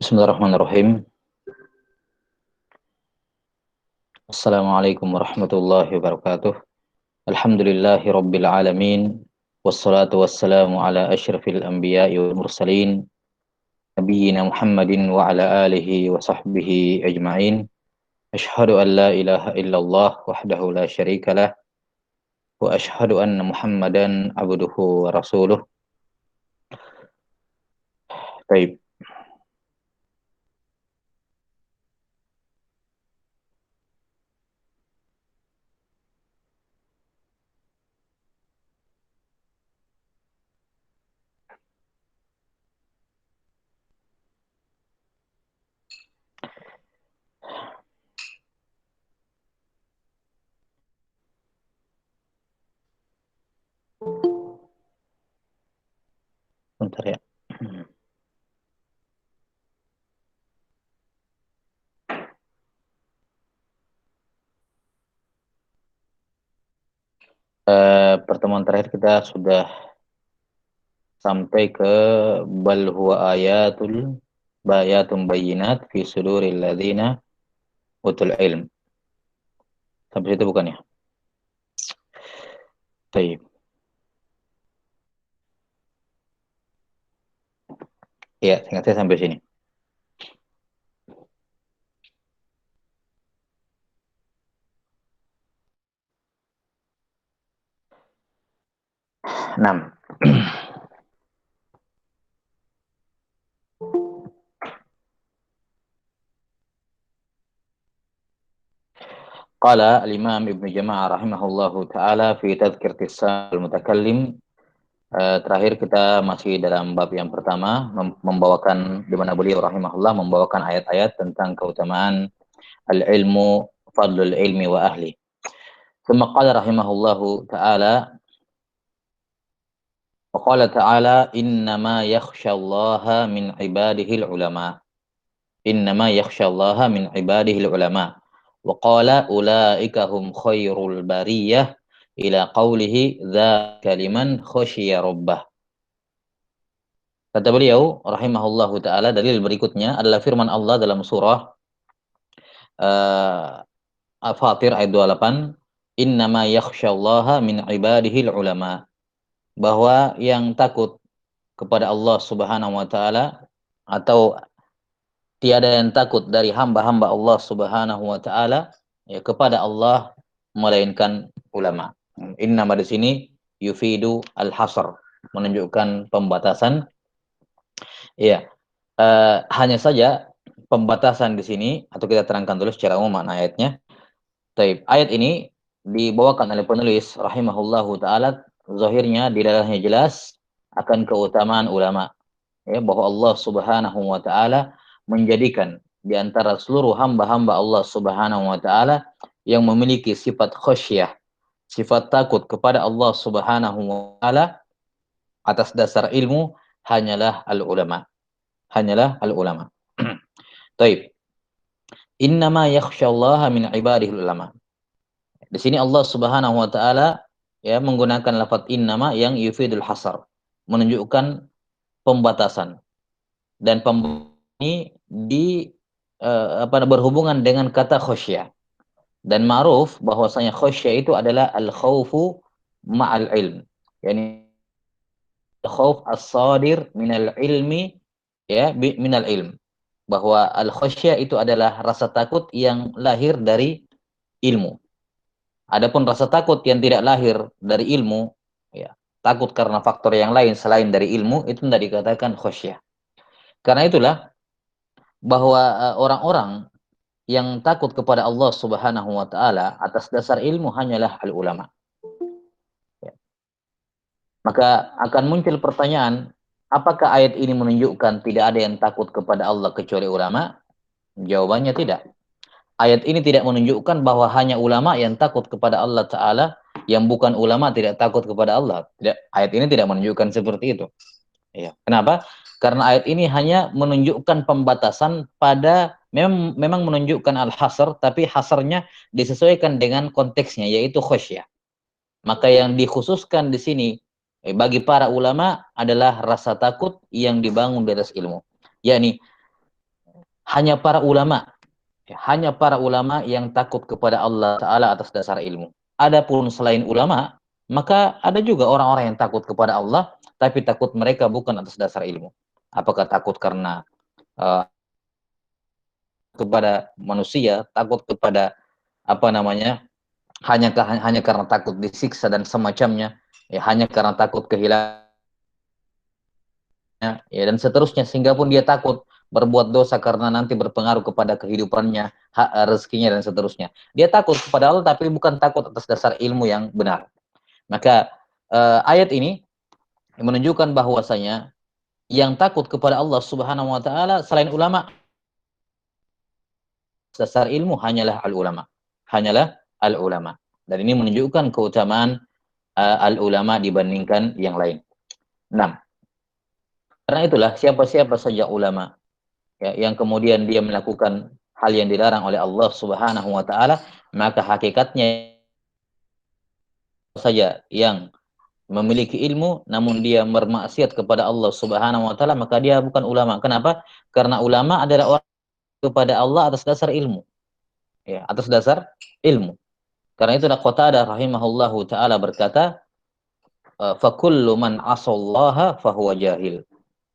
Bismillahirrahmanirrahim. Assalamualaikum warahmatullahi wabarakatuh. Alhamdulillahi rabbil alamin. Wassalatu wassalamu ala asyrafil anbiya'i wal mursalin. Nabiyyina Muhammadin wa ala alihi wa sahbihi ajma'in. Ashhadu an la ilaha illallah wahdahu la syarika lah. Wa ashhadu anna Muhammadan abduhu wa rasuluh. Baik. Bentar ya. Pertemuan terakhir kita sudah sampai ke bal huwa bayatun bayyinat fi suduril ladzina utul ilm. Sampai situ bukan ya? Baik. Ya, singkat saya sampai sini. Enam. Qala al-Imam Ibnu Jama'ah rahimahullahu taala fi tadhkiratis al-mutakallim. Terakhir kita masih dalam bab yang pertama, membawakan di mana beliau rahimahullah membawakan ayat-ayat tentang keutamaan al-ilmu, fadlul ilmi wa ahli. Tsumma qala rahimahullahu taala wa qala ta'ala innama yakhsyallaha min ibadihil ulama. Innama yakhsyallaha min ibadihil ulama. Wa qala ulaika hum khairul bariyah ila qawlihi dzaka liman khasyiya rabbah. Kata beliau rahimahullahu taala, dalil berikutnya adalah firman Allah dalam surah Al-Fatir ayat 28, innama yakhsyallaha min ibadihil ulama, bahwa yang takut kepada Allah Subhanahu wa taala atau tiada yang takut dari hamba-hamba Allah Subhanahu wa taala ya kepada Allah melainkan ulama. Innama di sini yufidu al-hasr, menunjukkan pembatasan. Ya, hanya saja pembatasan di sini, atau kita terangkan dulu secara umum makna ayatnya. Taib. Ayat ini dibawakan oleh penulis rahimahullahu taala, zahirnya di dalamnya jelas akan keutamaan ulama. Ya, bahwa Allah Subhanahu wa taala menjadikan di antara seluruh hamba-hamba Allah Subhanahu wa taala yang memiliki sifat khasyah, sifat takut kepada Allah Subhanahu wa taala atas dasar ilmu hanyalah al-ulama. Hanyalah al-ulama. Taib. Innama yakhsyallaha min ibadihil ulama. Di sini Allah Subhanahu wa taala ya menggunakan lafaz innama yang yufidul hasar, menunjukkan pembatasan. Dan ini berhubungan dengan kata khasyah. Dan ma'ruf bahwasanya khasyah itu adalah al-khaufu ma'al ilm. Yani al-khauf as-sadir minal ilmi ya minal ilm. Bahwa al-khasyah itu adalah rasa takut yang lahir dari ilmu. Adapun rasa takut yang tidak lahir dari ilmu, ya, takut karena faktor yang lain selain dari ilmu, itu tidak dikatakan khasyah. Karena itulah bahwa orang-orang yang takut kepada Allah Subhanahu wa taala atas dasar ilmu hanyalah al-ulama. Ya. Maka akan muncul pertanyaan, apakah ayat ini menunjukkan tidak ada yang takut kepada Allah kecuali ulama? Jawabannya tidak. Ayat ini tidak menunjukkan bahwa hanya ulama yang takut kepada Allah Ta'ala, yang bukan ulama tidak takut kepada Allah. Tidak, ayat ini tidak menunjukkan seperti itu. Ya. Kenapa? Karena ayat ini hanya menunjukkan pembatasan pada, memang menunjukkan al-hasr, tapi hasarnya disesuaikan dengan konteksnya, yaitu khasyah. Maka yang dikhususkan di sini bagi para ulama adalah rasa takut yang dibangun di atas ilmu. Yakni Hanya para ulama, ya, hanya para ulama yang takut kepada Allah Ta'ala atas dasar ilmu. Adapun selain ulama, maka ada juga orang-orang yang takut kepada Allah, tapi takut mereka bukan atas dasar ilmu. Apakah takut karena kepada manusia, takut kepada apa namanya, hanya karena takut disiksa dan semacamnya, ya hanya karena takut kehilangan, ya dan seterusnya, sehingga pun dia takut berbuat dosa karena nanti berpengaruh kepada kehidupannya, hak rezekinya dan seterusnya. Dia takut kepada Allah tapi bukan takut atas dasar ilmu yang benar. Maka ayat ini menunjukkan bahwasanya yang takut kepada Allah Subhanahu wa taala selain ulama, dasar ilmu hanyalah al ulama. Hanyalah al ulama. Dan ini menunjukkan keutamaan al ulama dibandingkan yang lain. 6. Karena itulah siapa-siapa saja ulama, ya, yang kemudian dia melakukan hal yang dilarang oleh Allah Subhanahu wa taala, maka hakikatnya saja yang memiliki ilmu namun dia bermaksiat kepada Allah Subhanahu wa taala, maka dia bukan ulama. Kenapa? Karena ulama adalah orang kepada Allah atas dasar ilmu. Ya, atas dasar ilmu. Karena itu Qatadah rahimahullahu taala berkata, fa kullu man asallaha fahuwa jahil.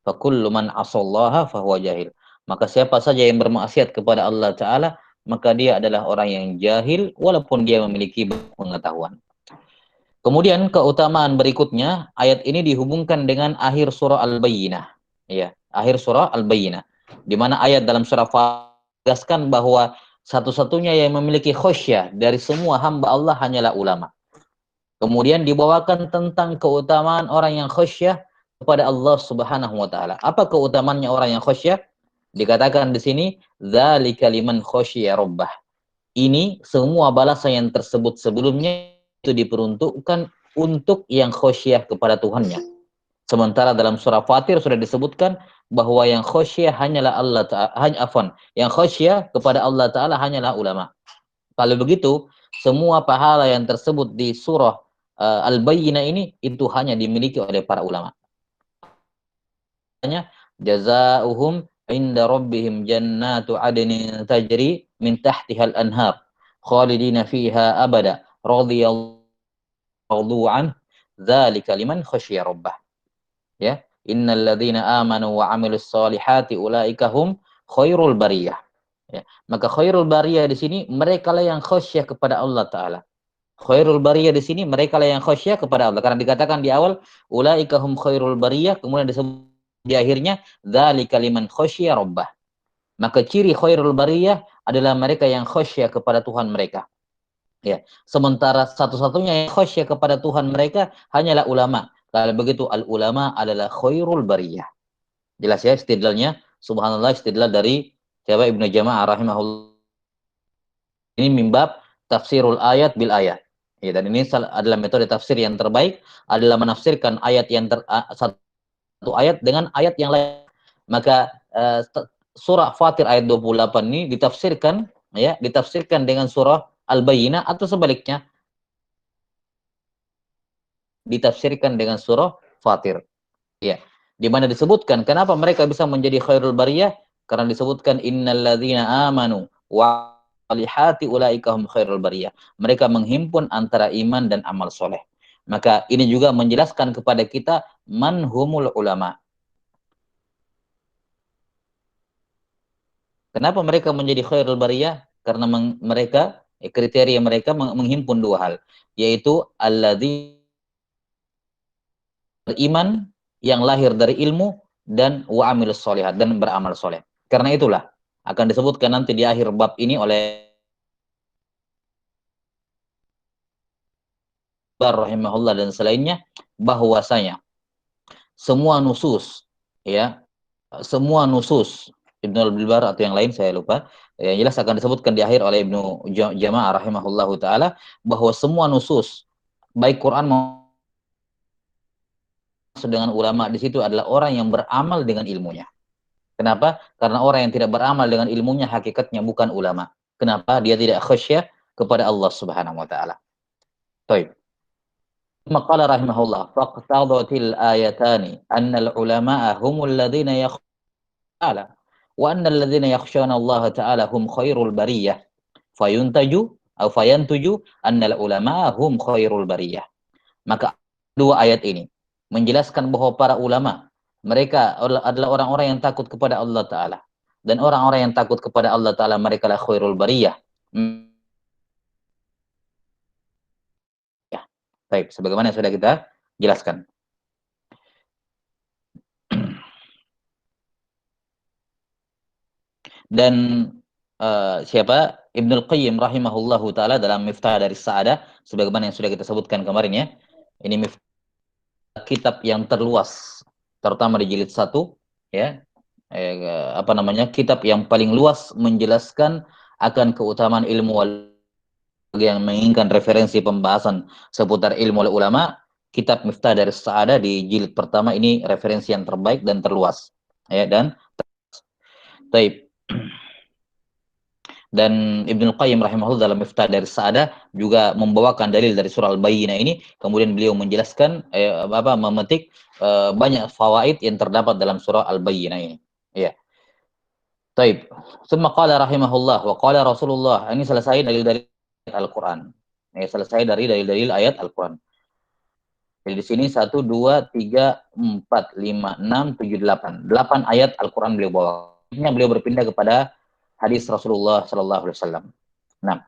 Fakullu man asallaha fahuwa jahil. Maka siapa saja yang bermaksiat kepada Allah Ta'ala, maka dia adalah orang yang jahil walaupun dia memiliki pengetahuan. Kemudian keutamaan berikutnya, ayat ini dihubungkan dengan akhir surah Al-Bayyinah. Ya, akhir surah Al-Bayyinah. Di mana ayat dalam surah menegaskan bahwa satu-satunya yang memiliki khasyah dari semua hamba Allah hanyalah ulama. Kemudian dibawakan tentang keutamaan orang yang khasyah kepada Allah Subhanahu wa taala. Apa keutamaannya orang yang khasyah? Dikatakan di sini, dzalika liman khasyya rabbah. Ini semua balasan yang tersebut sebelumnya itu diperuntukkan untuk yang khasyah kepada Tuhannya. Sementara dalam surah Fatir sudah disebutkan bahwa yang khasyah hanyalah Allah Ta'ala, yang khasyah kepada Allah Ta'ala hanyalah ulama. Kalau begitu, semua pahala yang tersebut di surah Al-Bayyinah ini itu hanya dimiliki oleh para ulama. Jazaohum inda rabbihim jannatu adnin tajri min tahtihal anhar khalidina fiha abada radhiyallahu an dzalika liman khasyya rabbah. Ya, innal ladzina amanu wa amilus solihati ulaika hum khairul bariyah. Ya, maka khairul bariyah di sini mereka lah yang khasyah kepada Allah Ta'ala. Khairul bariyah di sini mereka lah yang khasyah kepada Allah. Karena dikatakan di awal, ulaika hum khairul bariyah, kemudian disebut di akhirnya, dzalika liman khasyya rabbah. Maka ciri khairul bariyah adalah mereka yang khasyah kepada Tuhan mereka. Ya, sementara satu-satunya yang khasyah kepada Tuhan mereka hanyalah ulama. Kalau begitu al ulama adalah khairul bariyah. Jelas ya istidlalnya. Subhanallah, istidlal dari siapa? Ibnu Jama'ah rahimahullah. Ini mimbab tafsirul ayat bil ayat. Ya, dan ini adalah metode tafsir yang terbaik, adalah menafsirkan ayat yang satu ayat dengan ayat yang lain. Maka surah Fatir ayat 28 ini ditafsirkan, ya, ditafsirkan dengan surah Al-Bayyinah, atau sebaliknya ditafsirkan dengan surah Fatir. Ya. Di mana disebutkan kenapa mereka bisa menjadi khairul bariyah? Karena disebutkan innalladzina amanu wa salihati ulaika hum khairul bariyah. Mereka menghimpun antara iman dan amal soleh. Maka ini juga menjelaskan kepada kita manhumul ulama. Kenapa mereka menjadi khairul bariyah? Karena mereka kriteria mereka menghimpun dua hal, yaitu alladzi beriman yang lahir dari ilmu dan wa amilus solihat, dan beramal soleh. Karena itulah akan disebutkan nanti di akhir bab ini oleh rahimahullah dan selainnya, bahwasanya semua nusus, ya, semua nusus Ibnu Al-Bilbar atau yang lain saya lupa, yang jelas akan disebutkan di akhir oleh Ibnu Jama'ah rahimahullahu taala, bahwa semua nusus baik Quran maupun dengan ulama di situ adalah orang yang beramal dengan ilmunya. Kenapa? Karena orang yang tidak beramal dengan ilmunya hakikatnya bukan ulama. Kenapa? Dia tidak khasyah kepada Allah Subhanahu wa taala. Baik. Maqala rahimahullah, faqtadatil ayatani annal ulama'a humul ladzina yakhshawna. wa annal ladzina yakhshawna Allah ta'ala hum khairul bariyah fayantuju annal ulama hum khairul bariyah. Maka dua ayat ini menjelaskan bahwa para ulama mereka adalah orang-orang yang takut kepada Allah Ta'ala, dan orang-orang yang takut kepada Allah Ta'ala mereka lah khairul bariyah. Ya, baik, sebagaimana yang sudah kita jelaskan. Dan siapa? Ibnul Qayyim rahimahullahu taala dalam Miftah dari Sa'adah, sebagaimana yang sudah kita sebutkan kemarin ya. Ini kitab yang terluas, terutama di jilid 1 ya. Kitab yang paling luas menjelaskan akan keutamaan ilmu yang menginginkan referensi pembahasan seputar ilmu ulama. Kitab Miftah dari Sa'adah di jilid pertama ini referensi yang terbaik dan terluas ya. Dan Ibnu Qayyim rahimahullah dalam Miftah dari Sa'adah juga membawakan dalil dari surah Al-Bayyinah ini, kemudian beliau menjelaskan memetik banyak fawaid yang terdapat dalam surah Al-Bayyinah ini. Ya. Taib. Summa qala rahimahullah wa qala Rasulullah. Ini selesai dalil-dalil Al-Qur'an. Ya, selesai dari dalil-dalil ayat Al-Qur'an. Jadi di sini 1 2 3 4 5 6 7 8. 8 ayat Al-Qur'an beliau bawa. Beliau berpindah kepada hadis Rasulullah sallallahu alaihi wasallam. Nah,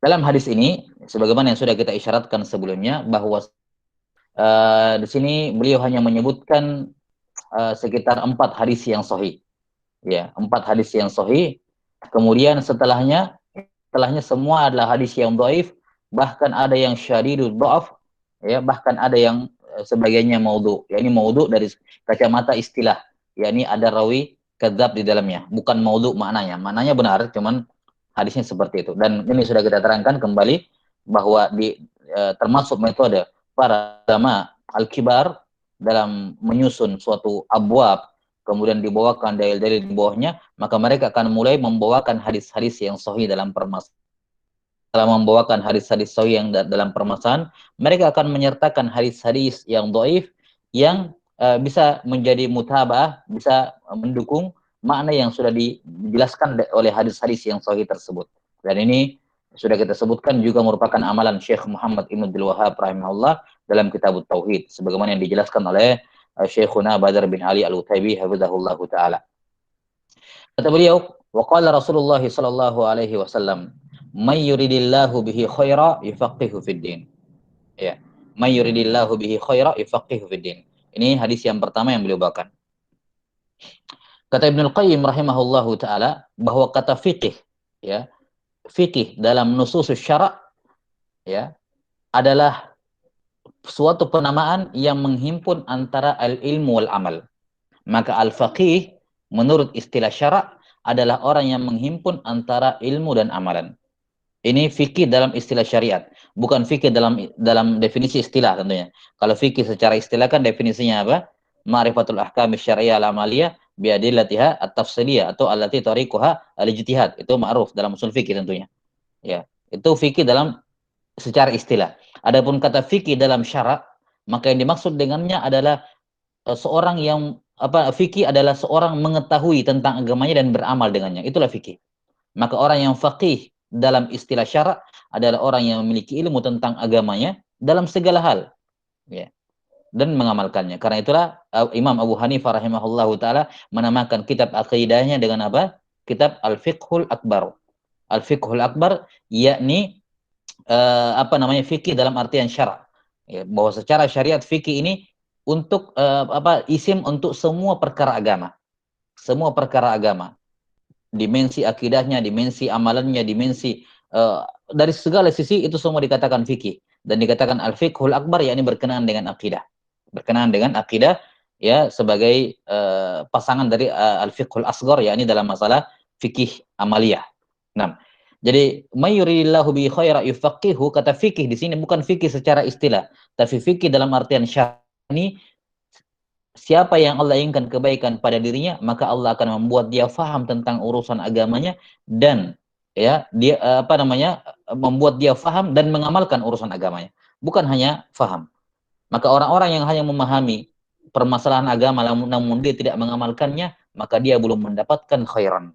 dalam hadis ini sebagaimana yang sudah kita isyaratkan sebelumnya bahwa di sini beliau hanya menyebutkan sekitar 4 hadis yang sahih. Ya, 4 hadis yang sahih. Kemudian setelahnya semua adalah hadis yang dhaif, bahkan ada yang syadidul dha'af, ya, bahkan ada yang sebagiannya maudhu. Ya, ini maudhu dari kacamata istilah. Ya, ini ada rawi kadzab di dalamnya, bukan maudhu maknanya. Maknanya benar, cuman hadisnya seperti itu. Dan ini sudah kita terangkan kembali bahwa termasuk metode para ulama al-kibar dalam menyusun suatu abwab, kemudian dibawakan dalil-dalil di bawahnya, maka mereka akan mulai membawakan hadis-hadis yang sahih dalam permasalahan. Setelah membawakan hadis-hadis sahih yang dalam permasalahan, mereka akan menyertakan hadis-hadis yang dhaif yang bisa menjadi mutabah, bisa mendukung makna yang sudah dijelaskan oleh hadis-hadis yang sahih tersebut. Dan ini sudah kita sebutkan juga merupakan amalan Syekh Muhammad Ibn Abdul Wahhab rahimahullah dalam kitab Tauhid, sebagaimana yang dijelaskan oleh Syekhuna Badar bin Ali Al-Utaibi hafizahullah taala. Kata beliau, wa qala Rasulullah sallallahu alaihi wasallam, "May yuridillahu bihi khaira yufaqihu fid din." Ya. May yuridillahu bihi khaira yufaqihu fid din. Ini hadis yang pertama yang beliau bawakan. Kata Ibnu Qayyim rahimahullahu taala bahwa kata fiqih, ya, fiqih dalam nusus syara' ya adalah suatu penamaan yang menghimpun antara al-ilmu wal amal. Maka al-faqih menurut istilah syara' adalah orang yang menghimpun antara ilmu dan amalan. Ini fikih dalam istilah syariat, bukan fikih dalam definisi istilah tentunya. Kalau fikih secara istilah kan definisinya apa? Ma'rifatul ahkam syariah al-amaliyah biadillatiha at-tafsiliyah atau allati tariquha al-ijtihad. Itu ma'ruf dalam usul fikih tentunya. Ya, itu fikih dalam secara istilah. Adapun kata fikih dalam syarak, maka yang dimaksud dengannya adalah seorang yang fikih adalah seorang mengetahui tentang agamanya dan beramal dengannya. Itulah fikih. Maka orang yang faqih dalam istilah syarak adalah orang yang memiliki ilmu tentang agamanya dalam segala hal, ya, dan mengamalkannya. Karena itulah Imam Abu Hanifah rahimahullahu taala menamakan kitab aqidahnya dengan apa? Kitab Al-Fiqhul Akbar. Al-Fiqhul Akbar yakni fikih dalam artian syarak. Ya, bahwa secara syariat fikih ini untuk isim untuk semua perkara agama. Semua perkara agama. Dimensi akidahnya, dimensi amalannya, dimensi dari segala sisi itu semua dikatakan fikih, dan dikatakan al-fiqhul akbar yakni berkenaan dengan akidah. Berkenaan dengan akidah ya sebagai pasangan dari al-fiqhul asghar yakni dalam masalah fikih amaliyah. Nah, jadi mayuridillahu bi khaira yufaqihu, kata fikih di sini bukan fikih secara istilah, tapi fikih dalam artian syar'i. Siapa yang Allah inginkan kebaikan pada dirinya, maka Allah akan membuat dia faham tentang urusan agamanya, dan ya dia membuat dia faham dan mengamalkan urusan agamanya. Bukan hanya faham. Maka orang-orang yang hanya memahami permasalahan agama namun dia tidak mengamalkannya, maka dia belum mendapatkan khairan,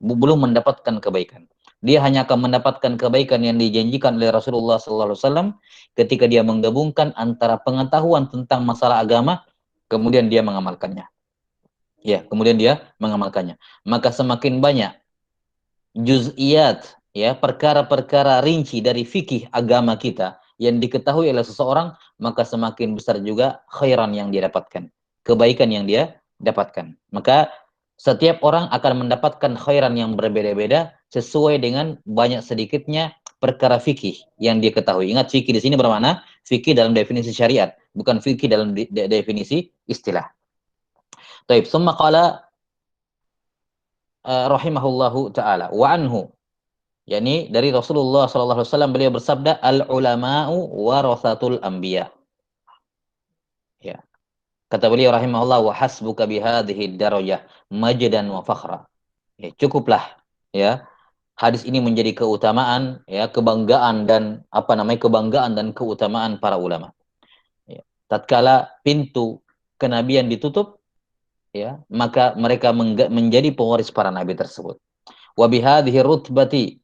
belum mendapatkan kebaikan. Dia hanya akan mendapatkan kebaikan yang dijanjikan oleh Rasulullah SAW ketika dia menggabungkan antara pengetahuan tentang masalah agama, kemudian dia mengamalkannya. Ya, kemudian dia mengamalkannya. Maka semakin banyak juz'iyat, ya, perkara-perkara rinci dari fikih agama kita yang diketahui oleh seseorang, maka semakin besar juga khairan yang dia dapatkan, kebaikan yang dia dapatkan. Maka setiap orang akan mendapatkan khairan yang berbeda-beda sesuai dengan banyak sedikitnya perkara fikih yang dia ketahui. Ingat, fikih di sini bermakna fikih dalam definisi syariat, bukan fikih dalam definisi istilah. Taib, summa qala rahimahullahu taala wa anhu, yakni dari Rasulullah sallallahu alaihi wasallam, beliau bersabda, al ulama'u warathatul anbiya. Ya. Kata beliau rahimahullah, wa hasbuka bihadhihi darajah majdan wa fakhra. Ya, cukuplah, ya, hadis ini menjadi keutamaan, ya, kebanggaan dan kebanggaan dan keutamaan para ulama. Ya. Tatkala pintu kenabian ditutup, ya, maka mereka menjadi pewaris para nabi tersebut. Wa bihadhihi rutbati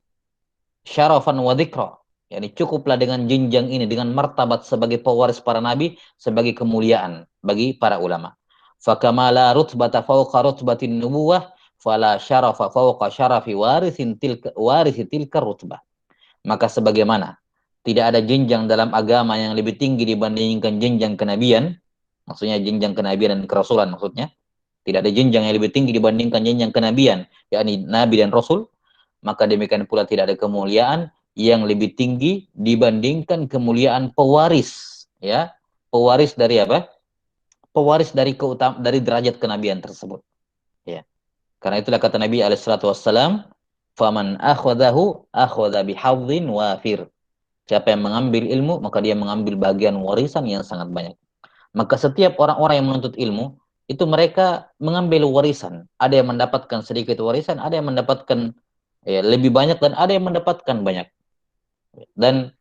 syarafan wa dzikra. Yani cukuplah dengan jenjang ini, dengan martabat sebagai pewaris para nabi, sebagai kemuliaan bagi para ulama. Fakama la rutbata fawqa rutbatin nubuwah, fala syarafa fawqa syarafi warisi tilka rutbah. Maka sebagaimana tidak ada jenjang dalam agama yang lebih tinggi dibandingkan jenjang kenabian, maksudnya jenjang kenabian dan kerasulan maksudnya, tidak ada jenjang yang lebih tinggi dibandingkan jenjang kenabian, yakni nabi dan rasul, maka demikian pula tidak ada kemuliaan yang lebih tinggi dibandingkan kemuliaan pewaris, ya, pewaris dari apa? Pewaris dari dari derajat kenabian tersebut, ya. Karena itulah kata Nabi alaihi salatu wassalam, faman akhadahu akhadha bihadzin wafir. Siapa yang mengambil ilmu, maka dia mengambil bagian warisan yang sangat banyak. Maka setiap orang-orang yang menuntut ilmu itu mereka mengambil warisan. Ada yang mendapatkan sedikit warisan, ada yang mendapatkan, ya, lebih banyak, dan ada yang mendapatkan banyak. Dan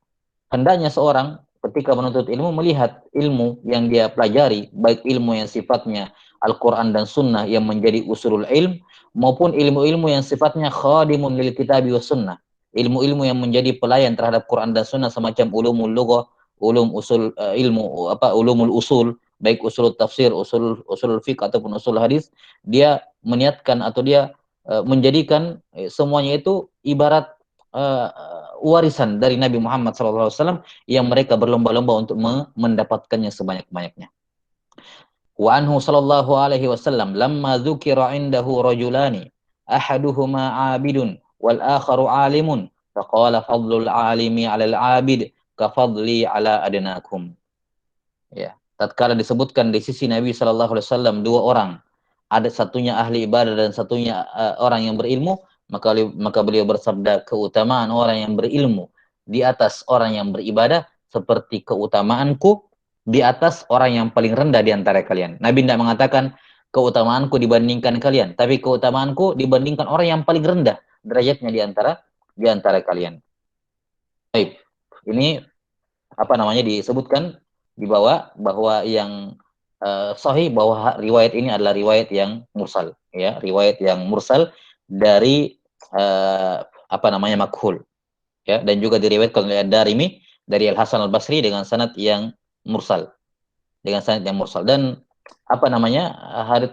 hendaknya seorang ketika menuntut ilmu melihat ilmu yang dia pelajari, baik ilmu yang sifatnya Al-Quran dan Sunnah yang menjadi usulul ilm, maupun ilmu-ilmu yang sifatnya khadimun lil kitabi wa sunnah, ilmu-ilmu yang menjadi pelayan terhadap Quran dan Sunnah, semacam ulumul lughah, ulum usul, ilmu ulumul usul, baik usul tafsir, usul fiqh ataupun usul hadis. Dia meniatkan atau dia menjadikan semuanya itu ibarat uh, warisan dari Nabi Muhammad SAW yang mereka berlomba-lomba untuk mendapatkannya sebanyak-banyaknya. Wa anhu sallallahu alaihi wasallam lamma dzukira indahu rajulani ahaduhuma 'abidun wal akharu 'alimun faqala fadlul 'alimi 'alal 'abid ka fadli 'ala adnakum. Ya, tatkala disebutkan di sisi Nabi sallallahu alaihi wasallam dua orang, ada satunya ahli ibadah dan satunya orang yang berilmu, maka beliau bersabda, keutamaan orang yang berilmu di atas orang yang beribadah seperti keutamaanku di atas orang yang paling rendah di antara kalian. Nabi tidak mengatakan keutamaanku dibandingkan kalian, tapi keutamaanku dibandingkan orang yang paling rendah derajatnya di antara kalian. Baik. Ini disebutkan di bawah bahwa yang sahih bahwa riwayat ini adalah riwayat yang mursal, ya, riwayat yang mursal dari makhul, ya, dan juga diriwayatkan oleh Ad-Darimi dari Al Hasan Al Basri dengan sanad yang mursal, dan hadits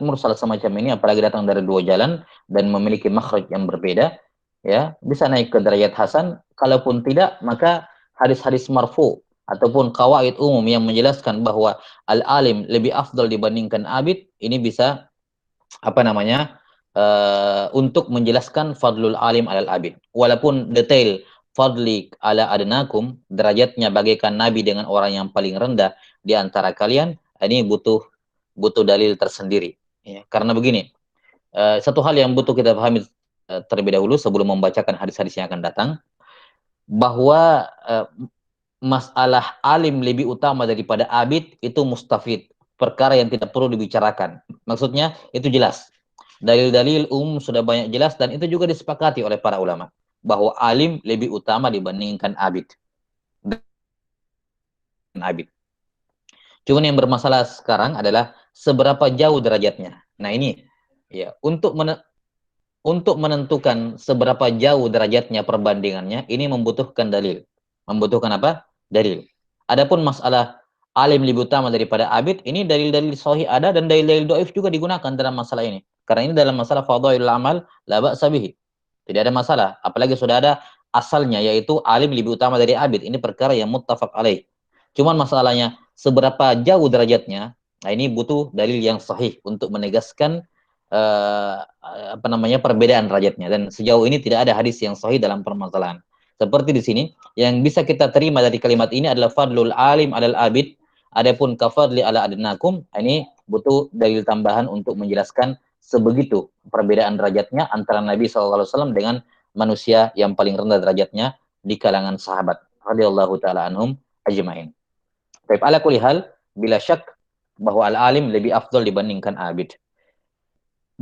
mursal semacam ini apalagi datang dari dua jalan dan memiliki makhraj yang berbeda, ya, bisa naik ke derajat hasan. Kalaupun tidak, maka hadis-hadis marfu ataupun qawaid umum yang menjelaskan bahwa al-alim lebih afdal dibandingkan abid, ini bisa untuk menjelaskan fadlul alim alal abid. Walaupun detail fadli ala adnakum, derajatnya bagaikan nabi dengan orang yang paling rendah di antara kalian, ini butuh dalil tersendiri, ya. Karena begini, satu hal yang butuh kita pahami terlebih dahulu sebelum membacakan hadis-hadis yang akan datang, bahwa masalah alim lebih utama daripada abid itu mustafid, perkara yang tidak perlu dibicarakan. Maksudnya itu jelas. Dalil-dalil umum sudah banyak jelas, dan itu juga disepakati oleh para ulama bahwa alim lebih utama dibandingkan abid. Cuman yang bermasalah sekarang adalah seberapa jauh derajatnya. Nah, ini Ya, untuk menentukan seberapa jauh derajatnya perbandingannya, ini membutuhkan dalil. Membutuhkan apa? Dalil. Adapun masalah alim lebih utama daripada abid, ini dalil-dalil sahih ada dan dalil-dalil dhaif juga digunakan dalam masalah ini. Karena ini dalam masalah fadhailul amal la ba'sa bihi. Tidak ada masalah. Apalagi sudah ada asalnya, yaitu alim lebih utama dari abid. Ini perkara yang muttafaq alaih. Cuman masalahnya, seberapa jauh derajatnya, nah ini butuh dalil yang sahih untuk menegaskan apa namanya perbedaan derajatnya, dan sejauh ini tidak ada hadis yang sahih dalam permasalahan seperti di sini. Yang bisa kita terima dari kalimat ini adalah fadlul alim alal abid, adapun kafadli ala adnakum, ini butuh dalil tambahan untuk menjelaskan sebegitu perbedaan derajatnya antara Nabi SAW dengan manusia yang paling rendah derajatnya di kalangan sahabat radhiyallahu taala anhum ajmain. Baik, ala kulli hal, bila syak bahwa al-alim lebih afdal dibandingkan abid.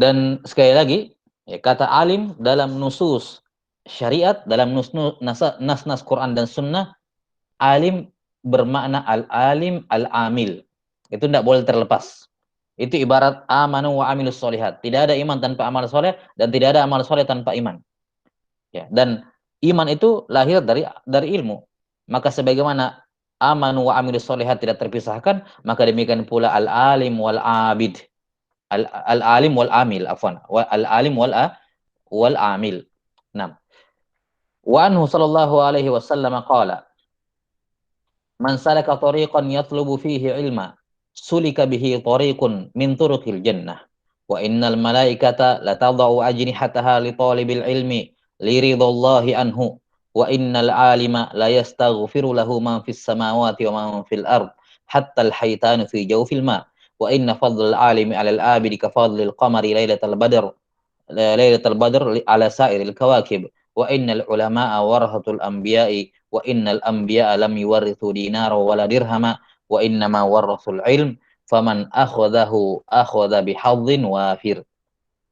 Dan sekali lagi, ya, kata alim dalam nusus syariat, dalam nas-nas Quran dan Sunnah, alim bermakna al-alim al-amil. Itu tidak boleh terlepas. Itu ibarat amanu wa amilus solihat. Tidak ada iman tanpa amal soleh, dan tidak ada amal soleh tanpa iman. Ya, dan iman itu lahir dari ilmu. Maka sebagaimana amanu wa amilus solihat tidak terpisahkan, maka demikian pula al-alim wal abid. Al-alim wal amil, afwan. Al-alim wal amil. Nah, wa anhu sallallahu alaihi wasallam qala, man salaka tariqan yatlubu fihi ilma, sulika bihi tariqun min turuqil jannah. Wa innal malaikata latadau ajnihataha li talibil ilmi liridallahi anhu. Wa innal alima la yastaghfiru lahu man fis samawati wa man fil ard hatta al haytanu fi jawfil ma. Wa inna fadlal alimi 'alal abidi ka fadlil qamari lailatal badr lailatul badr ala sairil kawakib. Wa innal ulama'a warahatul anbiya'i wa innal anbiya'a lam yuwarithu dinara wala dirhama wa innama warathul ilm faman akhadahu akhadha bihadzin wafir.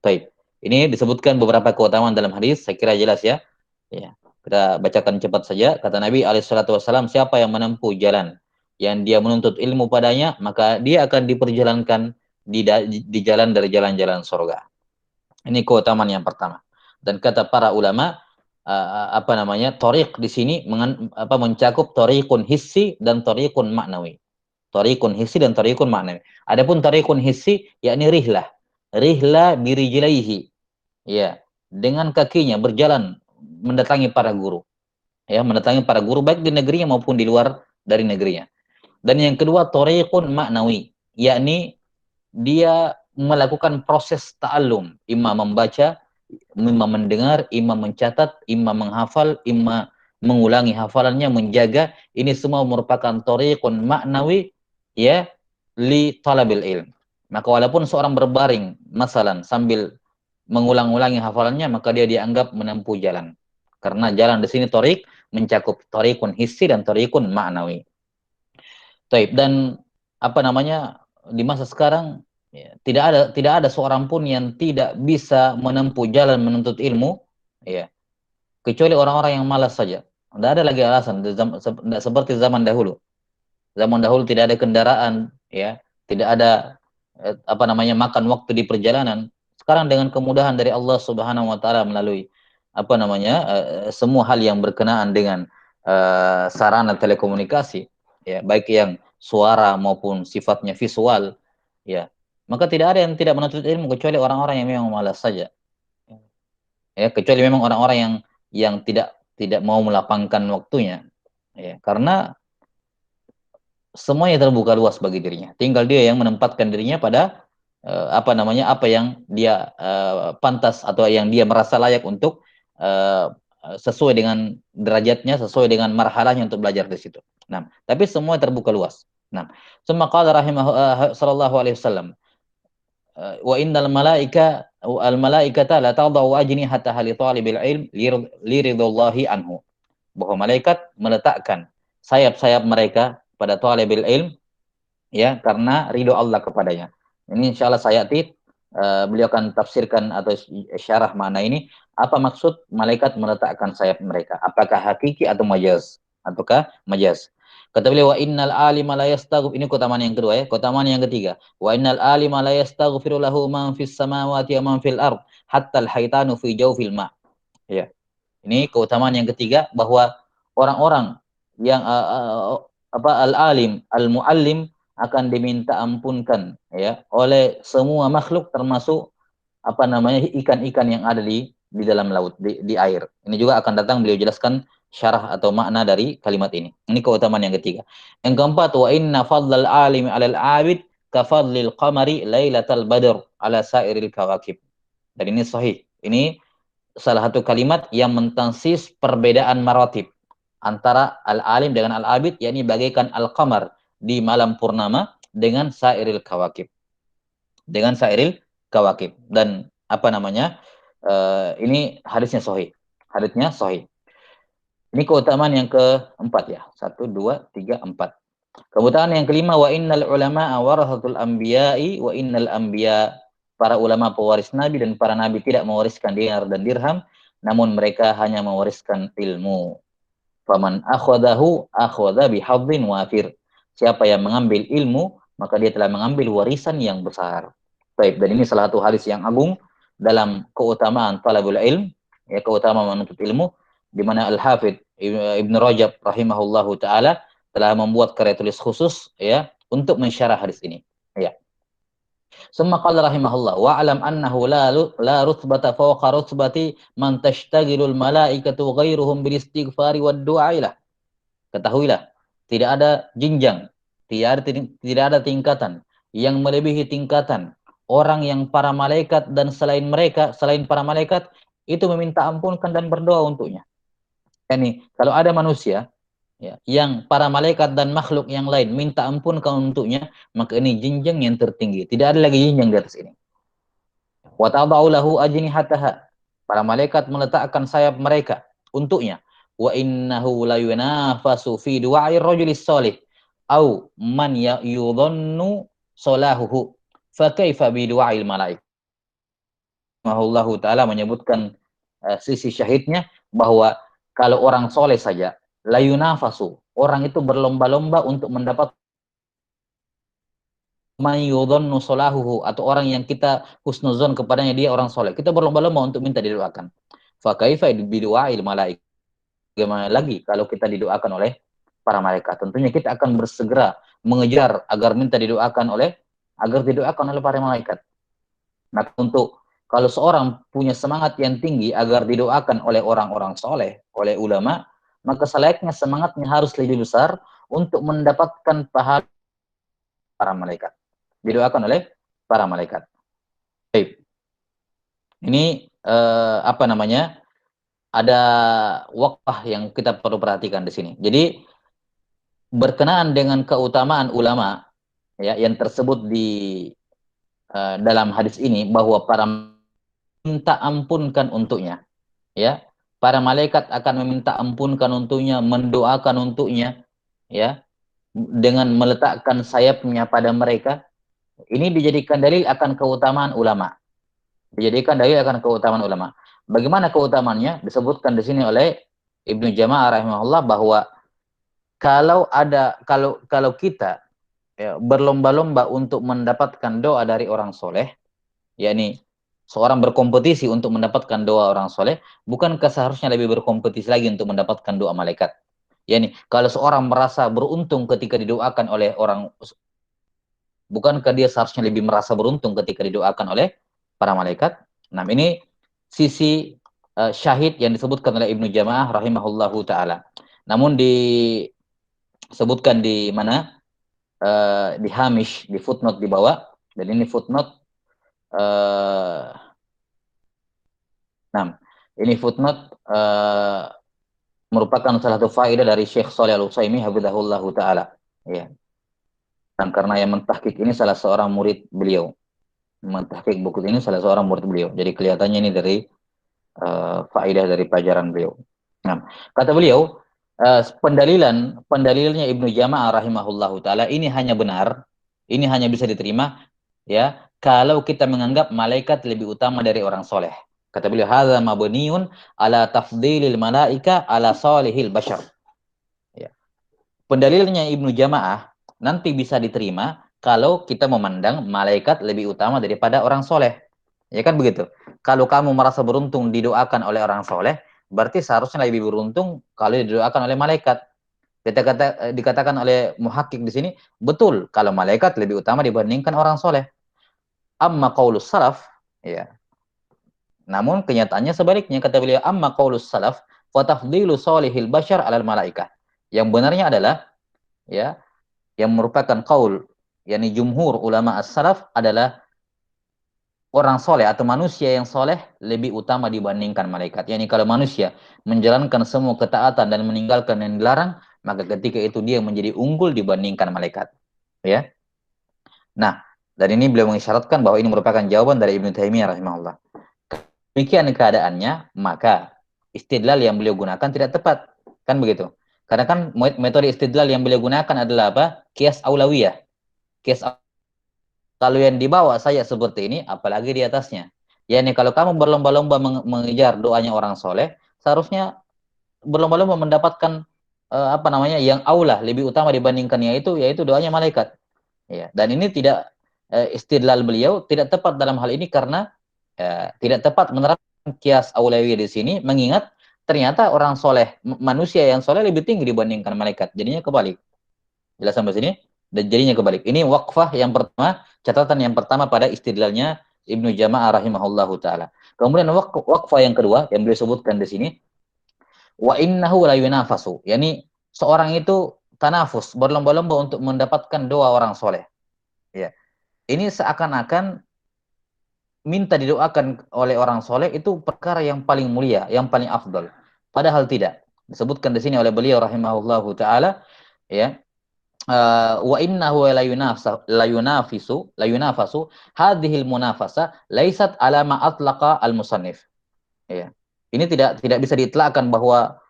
Baik. Ini disebutkan beberapa keutamaan dalam hadis, saya kira jelas ya. Ya. Kita bacakan cepat saja. Kata Nabi SAW, siapa yang menempuh jalan yang dia menuntut ilmu padanya, maka dia akan diperjalankan di jalan dari jalan-jalan surga. Ini keutamaan yang pertama. Dan kata para ulama, apa namanya, thoriq di sini mencakup thoriqun hissi dan thoriqun maknawi. Thoriqun hissi dan thoriqun maknawi. Adapun thoriqun hissi yakni rihlah. Rihlah birijlaihi. Ya, dengan kakinya berjalan mendatangi para guru. Ya, mendatangi para guru baik di negerinya maupun di luar dari negerinya. Dan yang kedua thoriqun maknawi, yakni dia melakukan proses ta'allum, imam membaca, imam mendengar, imam mencatat, imam menghafal, imam mengulangi hafalannya, menjaga. Ini semua merupakan thariqun maknawi, ya, li talabil ilm. Maka walaupun seorang berbaring masalan sambil mengulang-ulangi hafalannya, maka dia dianggap menempuh jalan. Karena jalan di sini thariq mencakup thariqun hissi dan thariqun maknawi. Taib. Dan apa namanya, di masa sekarang, ya, tidak ada seorang pun yang tidak bisa menempuh jalan menuntut ilmu, ya, kecuali orang-orang yang malas saja. Tidak ada lagi alasan, tidak seperti zaman dahulu. Zaman dahulu tidak ada kendaraan, ya, tidak ada apa namanya makan waktu di perjalanan. Sekarang dengan kemudahan dari Allah Subhanahu wa taala melalui apa namanya semua hal yang berkenaan dengan sarana telekomunikasi, ya, baik yang suara maupun sifatnya visual, ya. Maka tidak ada yang tidak menuntut ilmu kecuali orang-orang yang memang malas saja. Ya, kecuali memang orang-orang yang tidak tidak mau melapangkan waktunya, ya. Karena semuanya terbuka luas bagi dirinya. Tinggal dia yang menempatkan dirinya pada apa namanya, apa yang dia pantas atau yang dia merasa layak untuk sesuai dengan derajatnya, sesuai dengan marhalahnya untuk belajar di situ. Nah, tapi semua terbuka luas. Nah, summa qala rahimahu sallallahu alaihi wasallam, wa innal malaikata la tadau ajnihataha li talibil ilm liridallahi anhu. Bahwa malaikat meletakkan sayap-sayap mereka pada talibul ilm, ya, karena ridho Allah kepadanya. Ini insya Allah sayati beliau akan tafsirkan atau syarah makna ini. Apa maksud malaikat meletakkan sayap mereka? Apakah hakiki atau majaz? Ataukah majaz? Kata beliau, wa innal alima la yastaghfir. Ini keutamaan yang kedua ya. Keutamaan yang ketiga, wa innal alima la yastaghfiru lahu man fis samawati wa man fil ard hatta al-haytanu fi jawfil ma. Ya. Ini keutamaan yang ketiga, bahwa orang-orang yang al-alim, al-muallim akan diminta ampunkan ya oleh semua makhluk, termasuk ikan-ikan yang ada di dalam laut, di air. Ini juga akan datang beliau jelaskan syarah atau makna dari kalimat ini. Ini keutamaan yang ketiga. Yang keempat, wa inna fadlal alimi 'alal 'abid ka fadlil qamari lailatal badr ala sairil kawakib. Dan ini sahih. Ini salah satu kalimat yang mentansis perbedaan maratib antara al-alim dengan al-abid, yakni bagaikan al-qamar di malam purnama dengan sairil kawakib. Dengan sairil kawakib. Dan ini hadisnya sahih. Hadisnya sahih. Ini keutamaan yang keempat ya. 1, 2, 3, 4. Keutamaan yang kelima, wa innal ulama warasatul anbiya'i wa innal anbiya, para ulama pewaris nabi dan para nabi tidak mewariskan dinar dan dirham, namun mereka hanya mewariskan ilmu. Faman akhadahu akhadha bihadzin wafir. Siapa yang mengambil ilmu, maka dia telah mengambil warisan yang besar. Baik, dan ini salah satu hadis yang agung dalam keutamaan talabul ilm, ya, keutamaan menuntut ilmu, di mana Al-Hafidz Ibn Rajab rahimahullahu taala telah membuat karya tulis khusus ya untuk mensyarah hadis ini. Ya. Summa qala rahimahullah wa alam annahu la rutbata fawqa rutbati man tashtagilul malaikatu ghairuhum bil istighfari wad du'a ilah. Ketahuilah, tidak ada jenjang, tidak ada tingkatan yang melebihi tingkatan orang yang para malaikat dan selain mereka, selain para malaikat itu meminta ampunkan dan berdoa untuknya. Yani kalau ada manusia ya, yang para malaikat dan makhluk yang lain minta ampunkan untuknya, maka ini jenjang yang tertinggi. Tidak ada lagi jenjang di atas ini. Wa tadau lahu ajnihataha. Para malaikat meletakkan sayap mereka untuknya. Wa innahu la yunafasu fi du'a'ir rajulis salih au man yudhannu salahuhu. Fa kaifa bi du'a'il malaik. Allah taala menyebutkan sisi syahidnya bahwa kalau orang soleh saja, la yunafasu, orang itu berlomba-lomba untuk mendapat mayyudhannu salahuhu, atau orang yang kita husnuzon kepadanya dia orang soleh, kita berlomba-lomba untuk minta didoakan. Fa kaifa bidu'ail malaik, bagaimana lagi kalau kita didoakan oleh para malaikat? Tentunya kita akan bersegera mengejar agar didoakan oleh para malaikat. Nah, untuk kalau seorang punya semangat yang tinggi agar didoakan oleh orang-orang soleh, oleh ulama, maka selayaknya semangatnya harus lebih besar untuk mendapatkan pahala para malaikat. Didoakan oleh para malaikat. Baik. Ini ada waqfah yang kita perlu perhatikan di sini. Jadi berkenaan dengan keutamaan ulama ya yang tersebut di dalam hadis ini, bahwa para minta ampunkan untuknya, ya, para malaikat akan meminta ampunkan untuknya, mendoakan untuknya, ya, dengan meletakkan sayapnya pada mereka. Ini dijadikan dalil akan keutamaan ulama. Dijadikan dalil akan keutamaan ulama. Bagaimana keutamaannya? Disebutkan di sini oleh Ibnu Jama'ah rahimahullah bahwa kalau kita ya, berlomba-lomba untuk mendapatkan doa dari orang soleh, yakni seorang berkompetisi untuk mendapatkan doa orang soleh, bukankah seharusnya lebih berkompetisi lagi untuk mendapatkan doa malaikat? Yani kalau seorang merasa beruntung ketika didoakan oleh orang, bukankah dia seharusnya lebih merasa beruntung ketika didoakan oleh para malaikat? Nah, ini sisi syahid yang disebutkan oleh Ibnu Jama'ah rahimahullahu taala. Namun disebutkan di mana, di hamish, di footnote di bawah, dan ini footnote ini footnote merupakan salah satu faedah dari Syekh Shalih Al-Utsaimin hafizahullah taala. Ya. Dan karena yang mentahqiq ini salah seorang murid beliau. Mentahqiq buku ini salah seorang murid beliau. Jadi kelihatannya ini dari faedah dari pelajaran beliau. Nah, kata beliau, pendalilannya Ibnu Jama'ah rahimahullahu taala ini hanya benar, ini hanya bisa diterima ya kalau kita menganggap malaikat lebih utama dari orang soleh. Kata beliau, hadza mabniun ala tafdilil malaika ala salihil bashar. Ya. Pendalilnya Ibnu Jamaah nanti bisa diterima kalau kita memandang malaikat lebih utama daripada orang soleh. Ya kan begitu. Kalau kamu merasa beruntung didoakan oleh orang soleh, berarti seharusnya lebih beruntung kalau didoakan oleh malaikat. Dikatakan oleh muhakkik di sini, betul kalau malaikat lebih utama dibandingkan orang soleh. Amma qaulus salaf, ya. Namun kenyataannya sebaliknya, kata beliau, amma qaulus salaf fa tafdilu salihil bashar alal malaikah. Yang benarnya adalah, ya, yang merupakan qaul, yakni jumhur ulama as-salaf adalah orang soleh atau manusia yang soleh lebih utama dibandingkan malaikat. Yani kalau manusia menjalankan semua ketaatan dan meninggalkan yang dilarang, maka ketika itu dia menjadi unggul dibandingkan malaikat. Ya. Nah, dan ini beliau mengisyaratkan bahwa ini merupakan jawaban dari Ibnu Taimiyah rahimahullah. Demikian keadaannya, maka istidlal yang beliau gunakan tidak tepat. Kan begitu. Karena kan metode istidlal yang beliau gunakan adalah apa? Qiyas aulawiyah. Qiyas. Kalau yang di bawah saya seperti ini, apalagi di atasnya. Ya nih, kalau kamu berlomba-lomba mengejar doanya orang soleh, seharusnya berlomba-lomba mendapatkan apa namanya yang aula lebih utama dibandingkan yaitu doanya malaikat. Ya, dan ini tidak istidlal beliau tidak tepat dalam hal ini karena tidak tepat menerapkan kias aulawiyah di sini, mengingat ternyata orang soleh, manusia yang soleh lebih tinggi dibandingkan malaikat. Jadinya kebalik. Jelas sampai sini? Dan jadinya kebalik. Ini waqfah yang pertama, catatan yang pertama pada istidlalnya Ibnu Jama'ah rahimahullahu taala. Kemudian waqfah yang kedua yang beliau sebutkan di sini, wa innahu la yunafasu. Yani seorang itu tanafus, berlomba-lomba untuk mendapatkan doa orang soleh. Ya. Ini seakan-akan minta didoakan oleh orang soleh itu perkara yang paling mulia, yang paling afdal. Padahal tidak. Disebutkan di sini oleh beliau rahimahullahu taala, ya, wa innahu la yunafasu hadhil munafasa laisat ala ma atlaqa al musannif, ya. Ini tidak bisa diitlakkan bahwa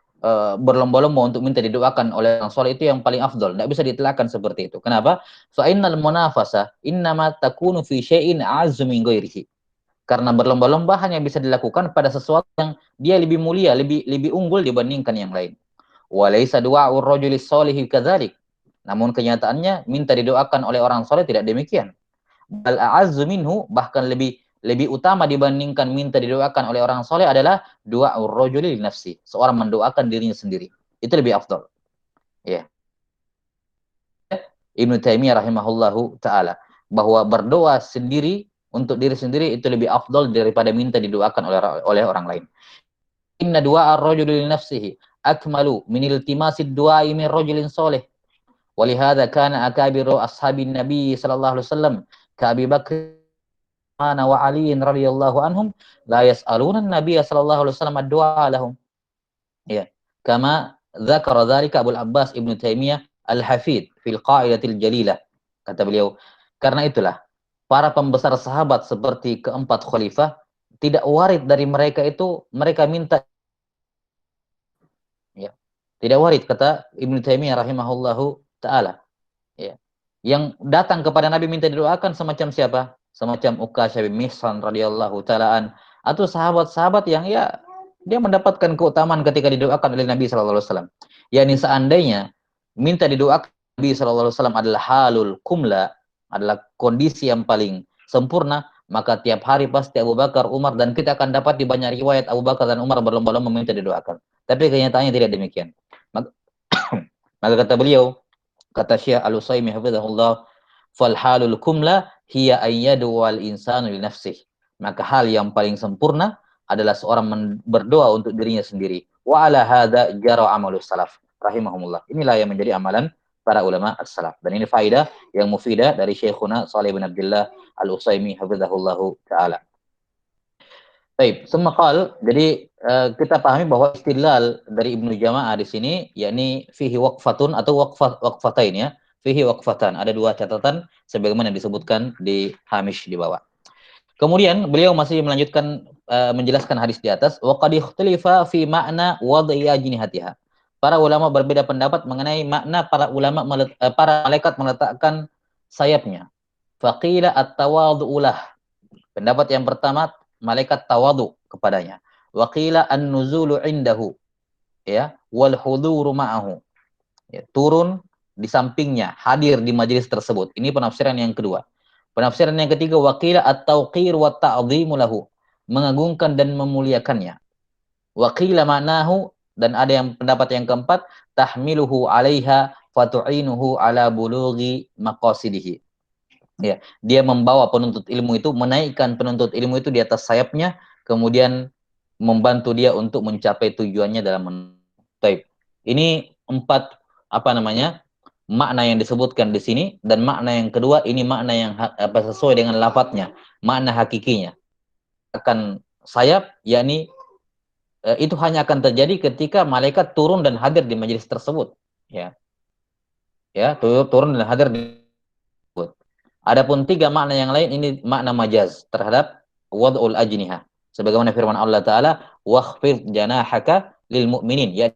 berlomba-lomba untuk minta didoakan oleh orang soleh itu yang paling afdol. Tidak bisa diitlakkan seperti itu. Kenapa? Fa innal munafasa innama takunu fi syai'in azzu min ghairihi. Karena berlomba-lomba hanya bisa dilakukan pada sesuatu yang dia lebih mulia, lebih unggul dibandingkan yang lain. Walaysa du'a'ur rajuli sholihi kadzalik. Namun kenyataannya minta didoakan oleh orang soleh tidak demikian. Bal a'azzu minhu, bahkan lebih utama dibandingkan minta didoakan oleh orang soleh adalah du'a'ur rajuli li nafsi. Seorang mendoakan dirinya sendiri. Itu lebih afdal. Ya. Ibnu Taimiyah rahimahullahu taala bahwa berdoa sendiri untuk diri sendiri itu lebih afdal daripada minta didoakan oleh orang lain. Inna du'a ar-rajuli li nafsihi akmalu min iltimasid du'ai min rajulin soleh. Walihada kana akabiru ashabin Nabi sallallahu alaihi wasallam ka Abi Bakr wa Ali radhiyallahu anhum la yas'aluna an-nabiy sallallahu alaihi wasallam ad-du'a lahum. Ya. Kama dzakara dzalika Abu Abbas Ibnu Taimiyah Al-Hafid fil Qa'idatil Jalilah. Kata beliau, karena itulah para pembesar sahabat seperti keempat khalifah tidak warid dari mereka itu mereka minta, ya. Tidak warid, kata Ibnu Taimiyah rahimahullahu taala. Ya. Yang datang kepada Nabi minta didoakan semacam siapa? Semacam Uqasyah bin Mihsan radhiyallahu taalaan, atau sahabat-sahabat yang ya dia mendapatkan keutamaan ketika didoakan oleh Nabi sallallahu alaihi wasallam. Yani seandainya minta didoakan Nabi sallallahu alaihi wasallam adalah halul kumla, adalah kondisi yang paling sempurna, maka tiap hari pasti Abu Bakar, Umar, dan kita akan dapat di banyak riwayat Abu Bakar dan Umar berlomba-lomba meminta didoakan. Tapi kenyataannya tidak demikian. Maka, maka kata beliau, kata Syekh Al-Utsaimin hafizahullah, fal halul kumla hiya ayyadu wal insanu li nafsih. Maka hal yang paling sempurna adalah seorang berdoa untuk dirinya sendiri. Wa ala hadza jara amalus salaf rahimahumullah. Inilah yang menjadi amalan para ulama as-salaf. Dan ini faedah yang mufidah dari Syekhuna Shalih bin Abdullah Al-Utsaimin hafizahullahu taala. Baik, semakal. Jadi kita pahami bahwa istidlal dari Ibnu Jama'ah di sini yakni fihi waqfatun atau waqfatain, ya. Fihi waqfatan. Ada dua catatan sebagaimana disebutkan di hamish di bawah. Kemudian beliau masih melanjutkan menjelaskan hadis di atas, wa qad ikhtalifa fi ma'na wad'i ajnihatiha. Para ulama berbeda pendapat mengenai makna para malaikat meletakkan sayapnya. Faqila at-tawadhu'u lah. Pendapat yang pertama, malaikat tawadu kepadanya. Waqila an-nuzulu indahu, ya, wal huduru ma'ahu. Ya, turun di sampingnya, hadir di majelis tersebut. Ini penafsiran yang kedua. Penafsiran yang ketiga, waqila at-tauqir wa ta'dhimu lahu, mengagungkan dan memuliakannya. Waqila ma'nahu, dan ada yang pendapat yang keempat, tahmiluhu 'alaiha fatu'inuhu 'ala bulughi maqasidihi. Ya, dia membawa penuntut ilmu itu, menaikkan penuntut ilmu itu di atas sayapnya, kemudian membantu dia untuk mencapai tujuannya dalam taib. Ini empat makna yang disebutkan di sini, dan makna yang kedua ini makna yang sesuai dengan lafadznya, makna hakikinya. Akan sayap, yakni itu hanya akan terjadi ketika malaikat turun dan hadir di majelis tersebut. Ya, turun dan hadir di tersebut. Adapun tiga makna yang lain ini makna majaz terhadap wad'ul ajniha. Sebagaimana firman Allah Ta'ala, wakhfid janahaka lil mu'minin, ya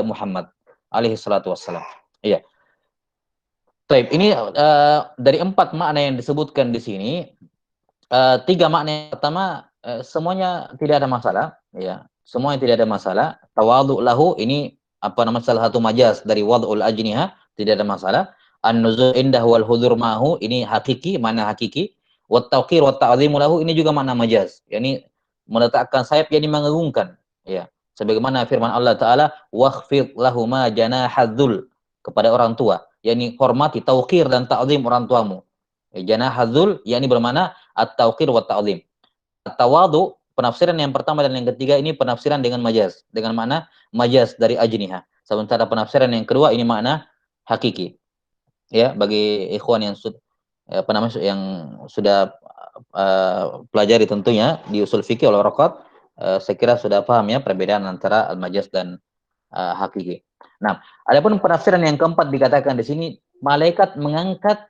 Muhammad alaihi salatu wassalam. Iya. Baik, ini dari empat makna yang disebutkan di sini, tiga makna yang pertama semuanya tidak ada masalah, ya. Semuanya tidak ada masalah. Tawadhu lahu ini salah satu majaz dari wad'ul ajniha, tidak ada masalah. An-nuzul indah wal hudur ma'hu ini hakiki, makna hakiki. Wat tauqir wat ta'zimu lahu ini juga makna majaz. Yani meletakkan sayap, yani mengagungkan, ya. Sebagaimana firman Allah Ta'ala, wakhfid lahuma janahadzul, kepada orang tua, yani hormati, tauqir dan ta'zim orang tuamu. Janahadzul yani bermakna at-tauqir wa ta'zim. At-tawadhu, penafsiran yang pertama dan yang ketiga ini penafsiran dengan majaz, dengan makna majaz dari ajniha. Sementara penafsiran yang kedua ini makna hakiki. Ya, bagi ikhwan yang yang sudah pelajari tentunya di usul fikih wal waraqat, saya kira sudah paham ya perbedaan antara al-majaz dan hakiki. Nah, adapun penafsiran yang keempat dikatakan di sini, malaikat mengangkat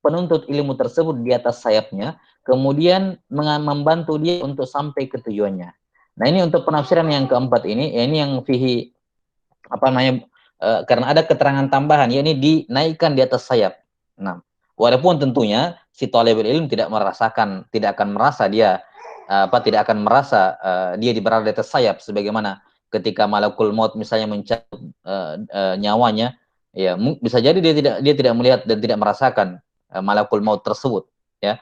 penuntut ilmu tersebut di atas sayapnya, kemudian membantu dia untuk sampai ke tujuannya. Nah, ini untuk penafsiran yang keempat ini, ya ini yang fihi karena ada keterangan tambahan, yakni dinaikkan di atas sayap. Nah, walaupun tentunya si talibul ilm tidak akan merasa dia tidak akan merasa dia berada di atas sayap, sebagaimana ketika malakul maut misalnya mencabut nyawanya, ya bisa jadi dia tidak melihat dan tidak merasakan malakul maut tersebut, ya.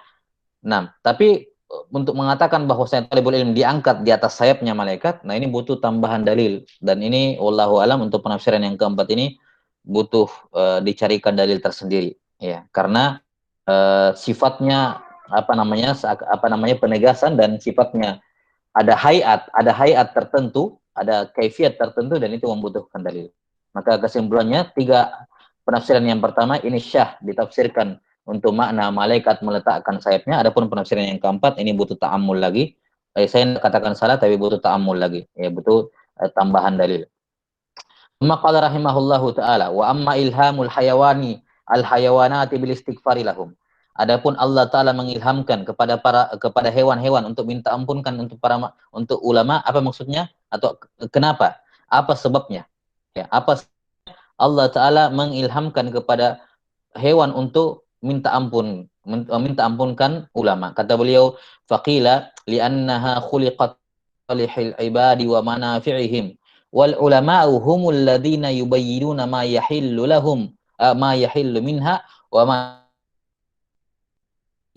Nah, tapi untuk mengatakan bahwa talibul ilm diangkat di atas sayapnya malaikat, nah ini butuh tambahan dalil, dan ini wallahu alam untuk penafsiran yang keempat ini butuh dicarikan dalil tersendiri, ya, karena sifatnya penegasan, dan sifatnya ada hayat tertentu, ada kaifiat tertentu, dan itu membutuhkan dalil. Maka kesimpulannya, tiga penafsiran yang pertama ini syah ditafsirkan untuk makna malaikat meletakkan sayapnya. Adapun penafsiran yang keempat ini butuh ta'ammul lagi. Saya katakan salah tapi butuh ta'ammul lagi. Ya, butuh tambahan dalil. Maqala rahimahullahu taala, wa amma ilhamul hayawani al hayawanati bil istighfari lahum. Adapun Allah Taala mengilhamkan kepada hewan-hewan untuk minta ampunkan untuk ulama, apa maksudnya atau kenapa? Apa sebabnya? Ya, Allah Taala mengilhamkan kepada hewan untuk minta ampunkan ulama. Kata beliau, faqila li'annaha khuliqat salihil ibadi wa manafi'ihim wal ulama'u humul ladzina yubayyinuna ma yahillu lahum ma yahillu minha wa ma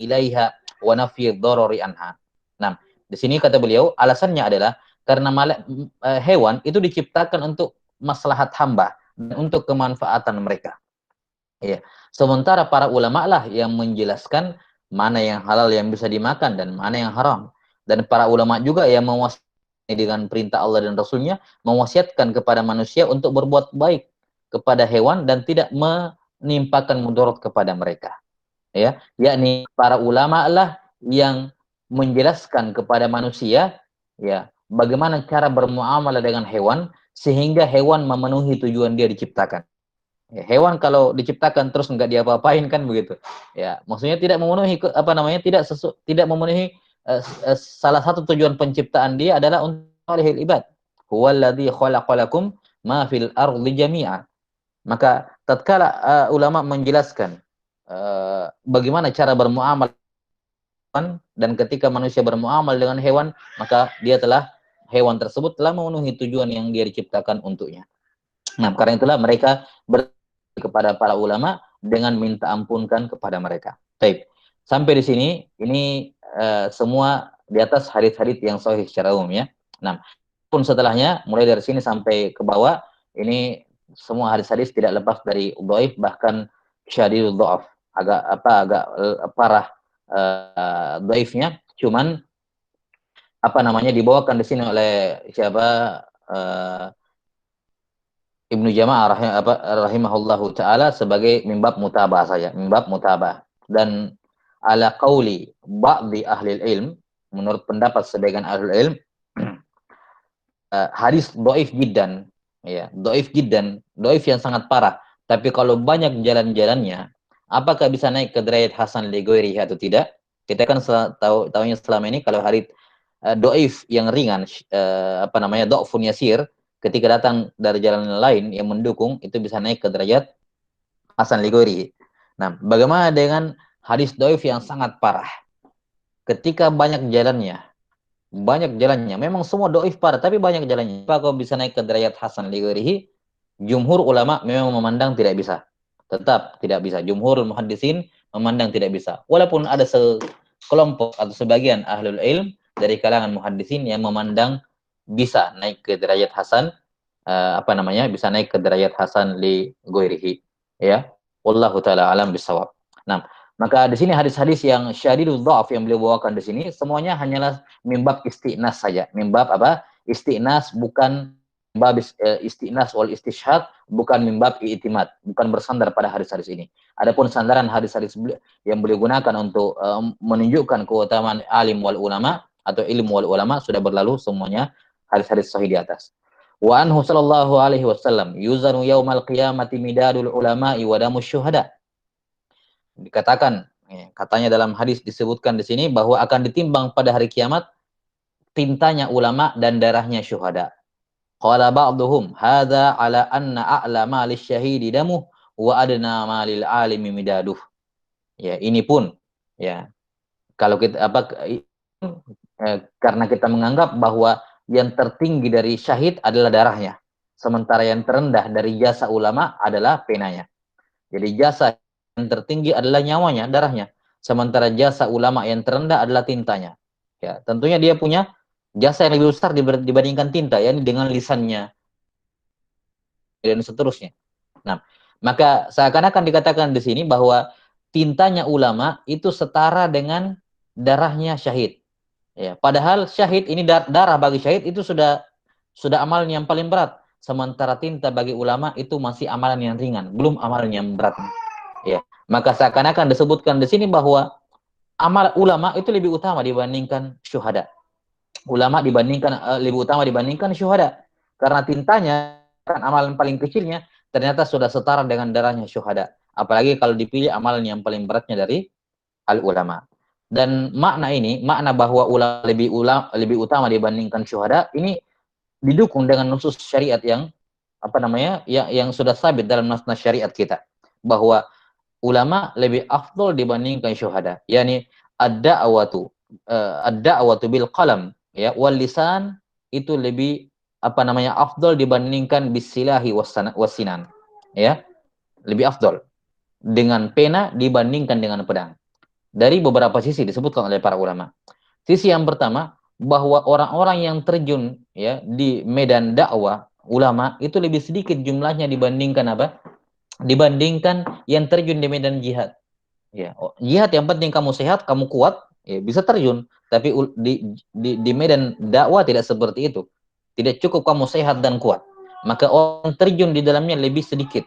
ilaiha wa nafyi dharari anha. Nah, di sini kata beliau alasannya adalah karena hewan itu diciptakan untuk maslahat hamba dan untuk kemanfaatan mereka. Ya. Sementara para ulama lah yang menjelaskan mana yang halal yang bisa dimakan dan mana yang haram. Dan para ulama juga yang mewasiatkan dengan perintah Allah dan Rasulnya, mewasiatkan kepada manusia untuk berbuat baik kepada hewan dan tidak menimpakan mudarat kepada mereka. Ya, yakni para ulama lah yang menjelaskan kepada manusia, ya, bagaimana cara bermuamalah dengan hewan sehingga hewan memenuhi tujuan dia diciptakan. Ya, hewan kalau diciptakan terus nggak diapa-apain kan begitu. Ya, maksudnya tidak memenuhi tidak memenuhi salah satu tujuan penciptaan dia adalah untuk salihil ibad. Huwallazi khalaqalakum ma fil ardi jami'a. Maka tatkala ulama menjelaskan bagaimana cara bermuamalah dan ketika manusia bermuamal dengan hewan, maka hewan tersebut telah memenuhi tujuan yang dia diciptakan untuknya. Nah, karena itulah mereka kepada para ulama dengan minta ampunkan kepada mereka. Baik. Sampai di sini ini semua di atas hadits-hadits yang sahih secara umum ya. Nah, pun setelahnya mulai dari sini sampai ke bawah ini semua hadis-hadis tidak lepas dari dhaif, bahkan syadidul dhaaf, agak parah dhaifnya. Cuman dibawakan di sini oleh siapa, uh, Ibnu Jama'ah rahimahullahu taala sebagai mimbab mutabah saja, mimbab mutabah. Dan ala qauli ba'di ahli ilm, menurut pendapat sebagian ahli ilm, hadis doif jiddan, ya, doif jiddan, doif yang sangat parah. Tapi kalau banyak jalan-jalannya, apakah bisa naik ke derajat hasan li ghairihi atau tidak? Kita kan tahunya selama ini kalau hadis doif yang ringan, dhafun yasir, ketika datang dari jalan lain yang mendukung, itu bisa naik ke derajat hasan li ghairihi. Nah, bagaimana dengan hadis doif yang sangat parah? Ketika banyak jalannya. Memang semua doif parah, tapi banyak jalannya. Apakah bisa naik ke derajat hasan li ghairihi? Jumhur ulama memang memandang tidak bisa. Tetap tidak bisa. Jumhur muhaddisin memandang tidak bisa. Walaupun ada sekelompok atau sebagian ahlul ilm dari kalangan muhaddisin yang memandang bisa naik ke derajat hasan, bisa naik ke derajat hasan li ghairihi. Ya. Wallahu taala alam bisawab. Nah, maka di sini hadis-hadis yang syadidul dhaaf yang beliau bawakan di sini semuanya hanyalah mimbab isti'nas saja. Mimbab apa? Isti'nas, bukan mimbab isti'nas wal istishhad, bukan mimbab i'timad, bukan bersandar pada hadis-hadis ini. Adapun sandaran hadis-hadis yang beliau gunakan untuk menunjukkan keutamaan alim wal ulama atau ilmu wal ulama sudah berlalu semuanya hadis-hadis sahih di atas. Wa anhu sallallahu alaihi wasallam yuzanu yaumal qiyamati midadul ulama'i wa damus syuhada. Dikatakan, katanya dalam hadis disebutkan di sini bahwa akan ditimbang pada hari kiamat tintanya ulama dan darahnya syuhada. Qala ba'duhum hadza ala anna a'lama lisyahidi damuh wa adna ma lil alimi midaduh. Ya, ini pun ya, kalau kita karena kita menganggap bahwa yang tertinggi dari syahid adalah darahnya, sementara yang terendah dari jasa ulama adalah penanya. Jadi jasa yang tertinggi adalah nyawanya, darahnya. Sementara jasa ulama yang terendah adalah tintanya. Ya, tentunya dia punya jasa yang lebih besar dibandingkan tinta, ya, dengan lisannya dan seterusnya. Nah, maka seakan-akan dikatakan di sini bahwa tintanya ulama itu setara dengan darahnya syahid. Ya, padahal syahid ini darah bagi syahid itu sudah amalan yang paling berat. Sementara tinta bagi ulama itu masih amalan yang ringan, belum amalan yang berat. Ya, maka seakan-akan disebutkan di sini bahwa amal ulama itu lebih utama dibandingkan syuhada. Ulama lebih utama dibandingkan syuhada, karena tintanya kan amalan paling kecilnya ternyata sudah setara dengan darahnya syuhada. Apalagi kalau dipilih amalan yang paling beratnya dari al ulama. Dan makna bahwa ulama lebih utama dibandingkan syuhada ini didukung dengan nusus syariat yang yang sudah sabit dalam nas-nas syariat kita, bahwa ulama lebih afdol dibandingkan syuhada. Yani ad-da'watu bil qalam, ya, wal lisan itu lebih afdol dibandingkan bisilahi wasinan, ya, lebih afdol dengan pena dibandingkan dengan pedang. Dari beberapa sisi disebutkan oleh para ulama. Sisi yang pertama, bahwa orang-orang yang terjun, ya, di medan dakwah ulama itu lebih sedikit jumlahnya dibandingkan dibandingkan yang terjun di medan jihad. Ya, jihad yang penting kamu sehat, kamu kuat, ya, bisa terjun. Tapi di medan dakwah tidak seperti itu. Tidak cukup kamu sehat dan kuat. Maka orang terjun di dalamnya lebih sedikit.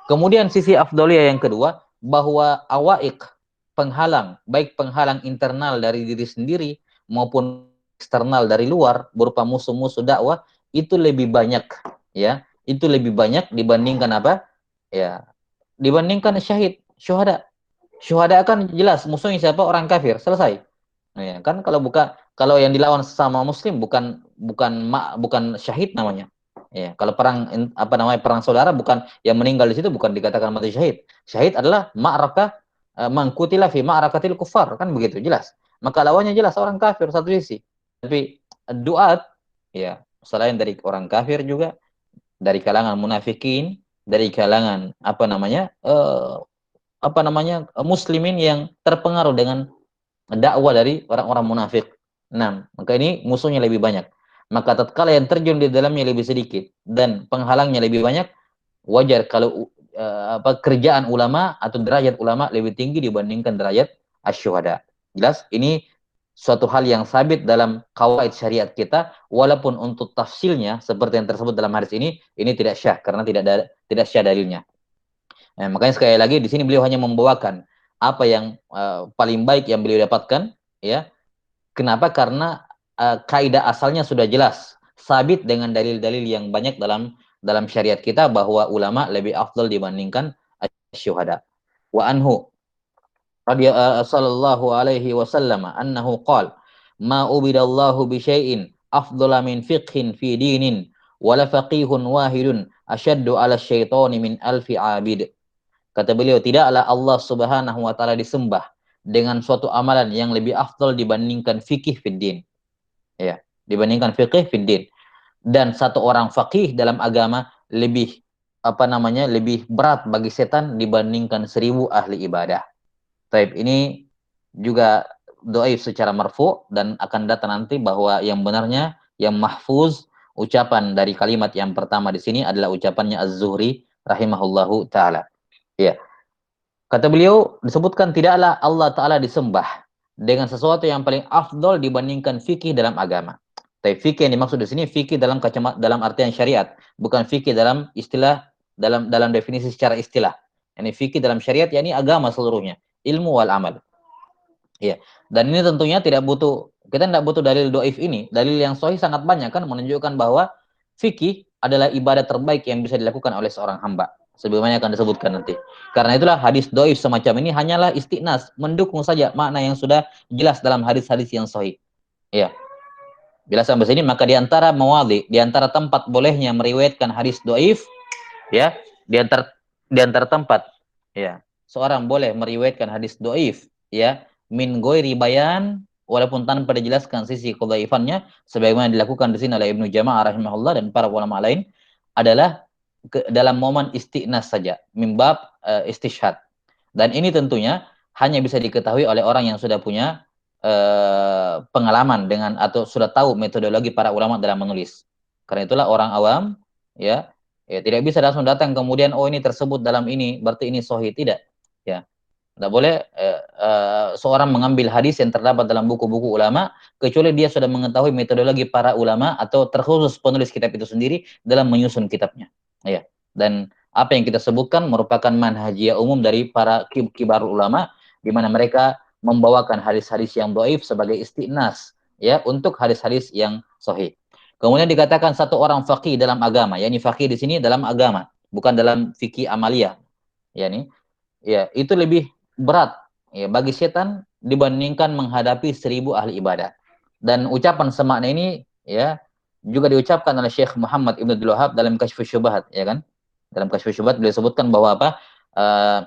Kemudian sisi afdoliyah yang kedua, bahwa awaik, penghalang, baik penghalang internal dari diri sendiri maupun eksternal dari luar berupa musuh-musuh dakwah itu lebih banyak, ya. Itu lebih banyak dibandingkan Ya, dibandingkan syuhada. Syuhada kan jelas musuhnya siapa, orang kafir, selesai. Nah, ya, kan kalau yang dilawan sama muslim bukan syahid namanya. Ya, kalau perang saudara, bukan yang meninggal di situ bukan dikatakan mati syahid. Syahid adalah ma'rakah mangkutila fi ma'rakatil kufar, kan begitu jelas. Maka lawannya jelas orang kafir satu sisi. Tapi duat, ya, selain dari orang kafir juga dari kalangan munafikin, dari kalangan muslimin yang terpengaruh dengan dakwah dari orang-orang munafik. Nah, maka ini musuhnya lebih banyak. Maka tatkala yang terjun di dalamnya lebih sedikit dan penghalangnya lebih banyak, wajar kalau kerjaan ulama atau derajat ulama lebih tinggi dibandingkan derajat asyuhada. Jelas? Ini suatu hal yang sabit dalam kawaid syariat kita, walaupun untuk tafsilnya seperti yang tersebut dalam hadis ini tidak syah karena tidak syah dalilnya. Makanya sekali lagi di sini beliau hanya membawakan apa yang paling baik yang beliau dapatkan, ya. Kenapa? Karena kaidah asalnya sudah jelas, sabit dengan dalil-dalil yang banyak dalam syariat kita bahwa ulama lebih afdal dibandingkan syuhada. Wa anhu sallallahu alaihi wasallam annahu qala ma ubidallahu bi syai'in afdala min fiqhin fi dinin wala faqihun wahidun asyaddu ala syaitani min alfi abid. Kata beliau, tidaklah Allah Subhanahu wa taala disembah dengan suatu amalan yang lebih afdal dibandingkan fikih fiddin. Ya, dibandingkan fikih fiddin. Dan satu orang faqih dalam agama lebih berat bagi setan dibandingkan 1000 ahli ibadah. Taib, ini juga doaif secara marfu dan akan datang nanti bahwa yang benarnya yang mahfuz ucapan dari kalimat yang pertama di sini adalah ucapannya Az-Zuhri rahimahullahu taala. Ya. Kata beliau, disebutkan tidaklah Allah Ta'ala disembah dengan sesuatu yang paling afdol dibandingkan fikih dalam agama. Tapi fikih yang dimaksud di sini fikih dalam artian syariat, bukan fikih dalam istilah dalam definisi secara istilah. Ini fikih dalam syariat yakni agama seluruhnya, ilmu wal amal. Ya. Dan ini tentunya kita tidak butuh dalil doif ini. Dalil yang sahih sangat banyak kan menunjukkan bahwa fikih adalah ibadah terbaik yang bisa dilakukan oleh seorang hamba. Sebagaimana akan disebutkan nanti. Karena itulah hadis doif semacam ini hanyalah istiqnas, mendukung saja makna yang sudah jelas dalam hadis-hadis yang sahih. Ya. Jelas sampai sini, maka di antara tempat bolehnya meriwayatkan hadis doif, ya, di antara tempat, ya, seorang boleh meriwayatkan hadis doif, ya, min ghairi bayan, walaupun tanpa dijelaskan sisi kedhaifannya, sebagaimana dilakukan di sini oleh Ibnu Jama'ah rahimahullah dan para ulama lain, adalah dalam momen istiqnas saja, mimbab istishhad. Dan ini tentunya hanya bisa diketahui oleh orang yang sudah punya pengalaman dengan atau sudah tahu metodologi para ulama dalam menulis. Karena itulah orang awam, ya, tidak bisa langsung datang kemudian ini tersebut dalam ini berarti ini sahih, tidak. Ya, tidak boleh seorang mengambil hadis yang terdapat dalam buku-buku ulama kecuali dia sudah mengetahui metodologi para ulama atau terkhusus penulis kitab itu sendiri dalam menyusun kitabnya. Ya. Dan apa yang kita sebutkan merupakan manhajiyah umum dari para kibar ulama di mana mereka membawakan hadis-hadis yang dhaif sebagai istiqnas, ya, untuk hadis-hadis yang sahih. Kemudian dikatakan satu orang faqih dalam agama, yakni faqih di sini dalam agama, bukan dalam fikih amaliyah. Yakni, ya, itu lebih berat, ya, bagi setan dibandingkan menghadapi 1000 ahli ibadah. Dan ucapan semakna ini, ya, juga diucapkan oleh Syekh Muhammad Ibn Abdul Wahab dalam Kasyfus Syubhat, ya kan? Dalam Kasyfus Syubhat beliau sebutkan bahwa uh,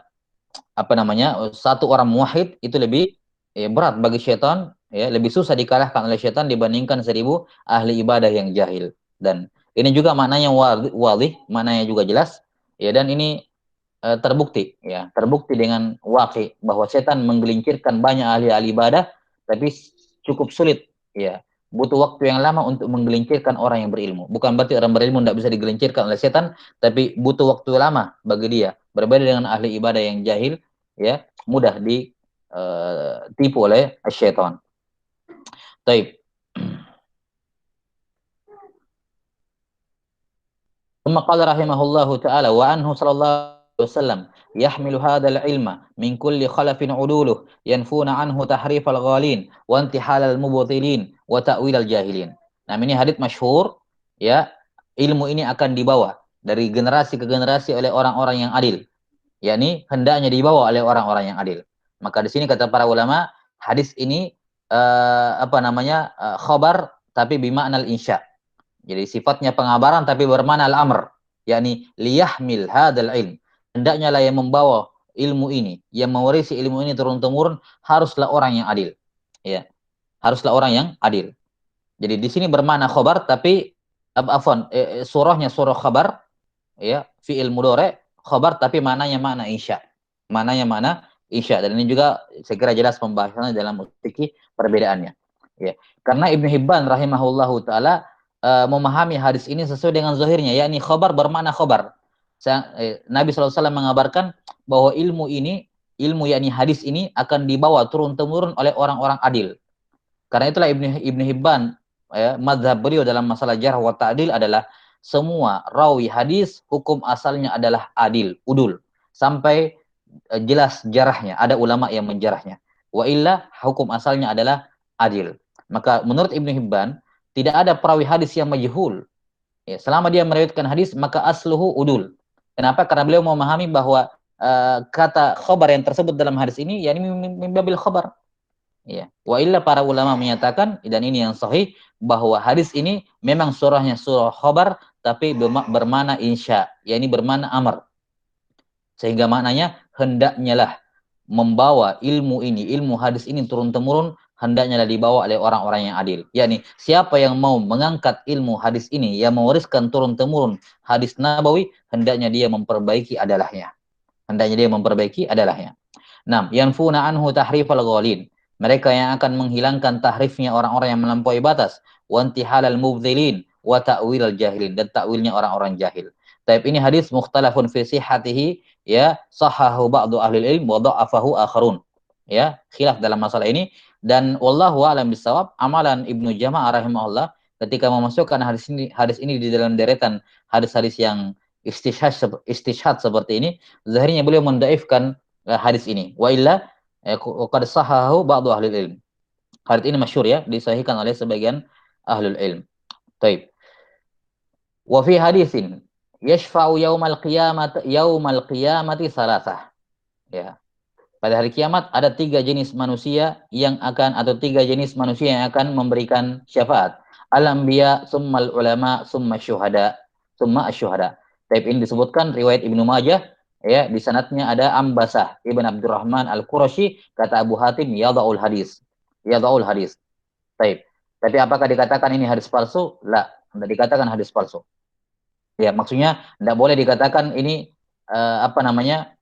satu orang muwahhid itu lebih berat bagi setan, ya, lebih susah dikalahkan oleh setan dibandingkan 1000 ahli ibadah yang jahil. Dan ini juga maknanya wadih, maknanya juga jelas, ya, dan ini terbukti dengan waqi bahwa setan menggelincirkan banyak ahli-ahli ibadah, tapi cukup sulit, ya, butuh waktu yang lama untuk menggelincirkan orang yang berilmu. Bukan berarti orang berilmu tidak bisa digelincirkan oleh setan, tapi butuh waktu lama bagi dia. Berbeda dengan ahli ibadah yang jahil, ya, mudah ditipu oleh syaitan. Taib. ثم قال رحمه الله تعالى وعنه صلى الله عليه وسلم يحمل هذا العلم من كل خلف عدوله ينفون عنه تحريف الغالين وانتحال المبطلين وتأويل الجاهلين. Nah, ini hadits masyhur, ya, ilmu ini akan dibawa dari generasi ke generasi oleh orang-orang yang adil, yakni hendaknya dibawa oleh orang-orang yang adil. Maka di sini kata para ulama, hadis ini khabar tapi bimaknal insya. Jadi sifatnya pengabaran tapi bermakna al-amr, yakni liyahmil hadzal ilm. Hendaknya lah yang membawa ilmu ini, yang mewarisi ilmu ini turun-temurun haruslah orang yang adil. Ya, haruslah orang yang adil. Jadi di sini bermakna khabar tapi surahnya surah khabar, ya, fiil mudhari khabar tapi maknanya makna insya. Maknanya makna insya, dan ini juga saya kira jelas pembahasannya dalam fikih perbedaannya. Ya. Karena Ibnu Hibban rahimahullahu taala memahami hadis ini sesuai dengan zahirnya, yakni khabar bermakna khabar. Nabi SAW mengabarkan bahwa ilmu yakni hadis ini akan dibawa turun-temurun oleh orang-orang adil. Karena itulah Ibnu Hibban, mazhab beliau dalam masalah jarh wa ta'dil adalah semua rawi hadis hukum asalnya adalah adil, udul, sampai jelas jarahnya, ada ulama yang menjarahnya. Wa illa hukum asalnya adalah adil. Maka menurut Ibnu Hibban tidak ada perawi hadis yang majhul. Ya, selama dia meriwayatkan hadis maka asluhu udul. Kenapa? Karena beliau memahami bahwa kata khobar yang tersebut dalam hadis ini yakni min babil khobar. Ya. Wa illa para ulama menyatakan, dan ini yang sahih, bahwa hadis ini memang surahnya surah khobar, tapi bermana insya, yakni bermana amar. Sehingga maknanya hendaknya lah membawa ilmu ini, ilmu hadis ini turun-temurun, hendaknya lah dibawa oleh orang-orang yang adil. Yakni siapa yang mau mengangkat ilmu hadis ini, yang mewariskan turun-temurun hadis nabawi, hendaknya dia memperbaiki adalahnya. Hendaknya dia memperbaiki adalahnya. Nah, yanfuna anhu tahrifal ghalin. Mereka yang akan menghilangkan tahrifnya orang-orang yang melampaui batas, wa intihalal mubdzilin, wa ta'wilal jahilin, dan takwilnya orang-orang jahil. Tapi ini hadis mukhtalafun fi sihhatihi, ya, sahahu ba'du ahli ilm wa dha'afahu akharun. Ya, khilaf dalam masalah ini, dan wallahu a'lam bissawab, amalan Ibnu Jama'ah rahimahullah ketika memasukkan hadis ini di dalam deretan hadis-hadis yang istishhad seperti ini, zahirnya beliau mendaifkan hadis ini. Wa illa qad sahahu ba'du ahli ilm. Hadis ini masyhur ya, disahihkan oleh sebagian ahlul ilm. Taib. Wa fi hadisin yashfa'u yaumal qiyamati salasah. Ya. Pada hari kiamat ada tiga jenis manusia yang akan, atau tiga jenis manusia yang akan memberikan syafaat. Al-anbiya, summal ulama, summa syuhada, summa asyuhada. Taib ini disebutkan riwayat Ibnu Majah, ya, di sanadnya ada Ambasah Ibn Abdurrahman Al-Qurashi, kata Abu Hatim yada'ul hadis. Yada'ul hadis. Taib. Tapi apakah dikatakan ini hadis palsu? La, tidak dikatakan hadis palsu. Ya, maksudnya tidak boleh dikatakan ini apa namanya?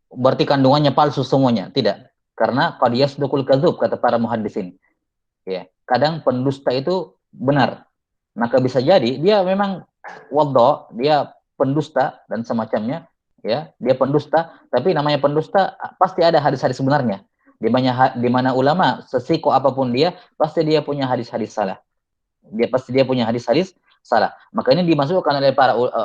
Berarti kandungannya palsu semuanya. Tidak. Karena qad yasduqul kadzub, kata para muhaddisin. Ya, kadang pendusta itu benar. Maka bisa jadi dia memang wadha, dia pendusta dan semacamnya, ya, dia pendusta, tapi namanya pendusta pasti ada hadis-hadis sebenarnya. Di mana ulama sesiko apapun dia, pasti dia punya hadis-hadis salah. Dia punya hadis-hadis salah. Maka ini dimasukkan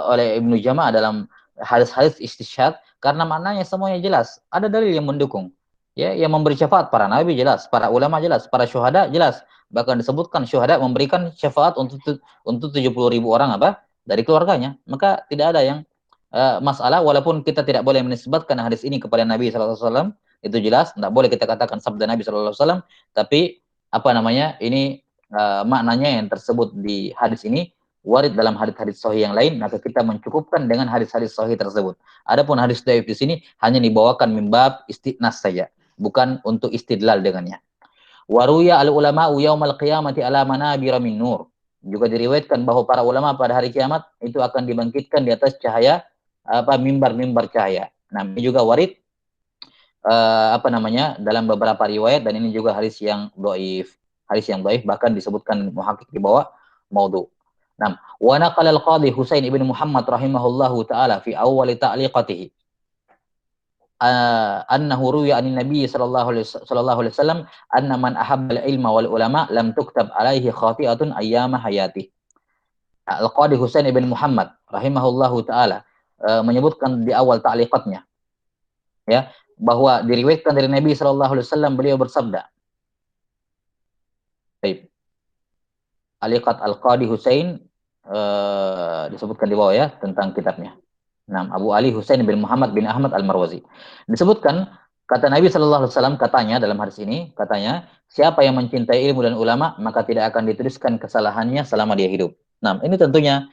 oleh Ibnu Jama'ah dalam hadis-hadis istishhad karena maknanya semuanya jelas. Ada dalil yang mendukung. Ya, yang memberi syafaat para nabi jelas, para ulama jelas, para syuhada jelas. Bahkan disebutkan syuhada memberikan syafaat untuk 70.000 orang apa? Dari keluarganya. Maka tidak ada yang masalah, walaupun kita tidak boleh menisbatkan hadis ini kepada Nabi sallallahu alaihi wasallam, itu jelas, tidak boleh kita katakan sabda Nabi sallallahu alaihi wasallam, tapi apa namanya? Ini maknanya yang tersebut di hadis ini warid dalam hadis-hadis sahih yang lain, maka kita mencukupkan dengan hadis-hadis sahih tersebut. Adapun hadis dhaif di sini hanya dibawakan mimbab istiqnas saja, bukan untuk istidlal dengannya. Waruya al ulama yaumal qiyamati ala manabir min nur. Juga diriwayatkan bahwa para ulama pada hari kiamat itu akan dibangkitkan di atas cahaya, apa, mimbar-mimbar cahaya. Nah, ini juga warid apa namanya, dalam beberapa riwayat, dan ini juga hadis yang dhaif. Hadis yang dhaif, bahkan disebutkan muhakkik di bawah maudhu. Nah, wa naqala al-qadhi Husain ibn Muhammad rahimahullahu taala fi awal ta'liqatihi annahu ruwiya anin nabi sallallahu alaihi wasallam anna man ahabba al-ilma wal ulama lam tuktab alaihi khati'atun ayyama hayati. Al-Qadhi Husain ibn Muhammad rahimahullahu taala menyebutkan di awal ta'liqatnya, ya, bahwa diriwayatkan dari Nabi sallallahu alaihi wasallam, beliau bersabda. Baik. Aliqat Al-Qadhi Husain disebutkan di bawah ya tentang kitabnya. Nah, Abu Ali Husain bin Muhammad bin Ahmad Al-Marwazi. Disebutkan kata Nabi sallallahu alaihi wasallam, katanya dalam hadis ini, katanya, siapa yang mencintai ilmu dan ulama maka tidak akan dituliskan kesalahannya selama dia hidup. Nah, ini tentunya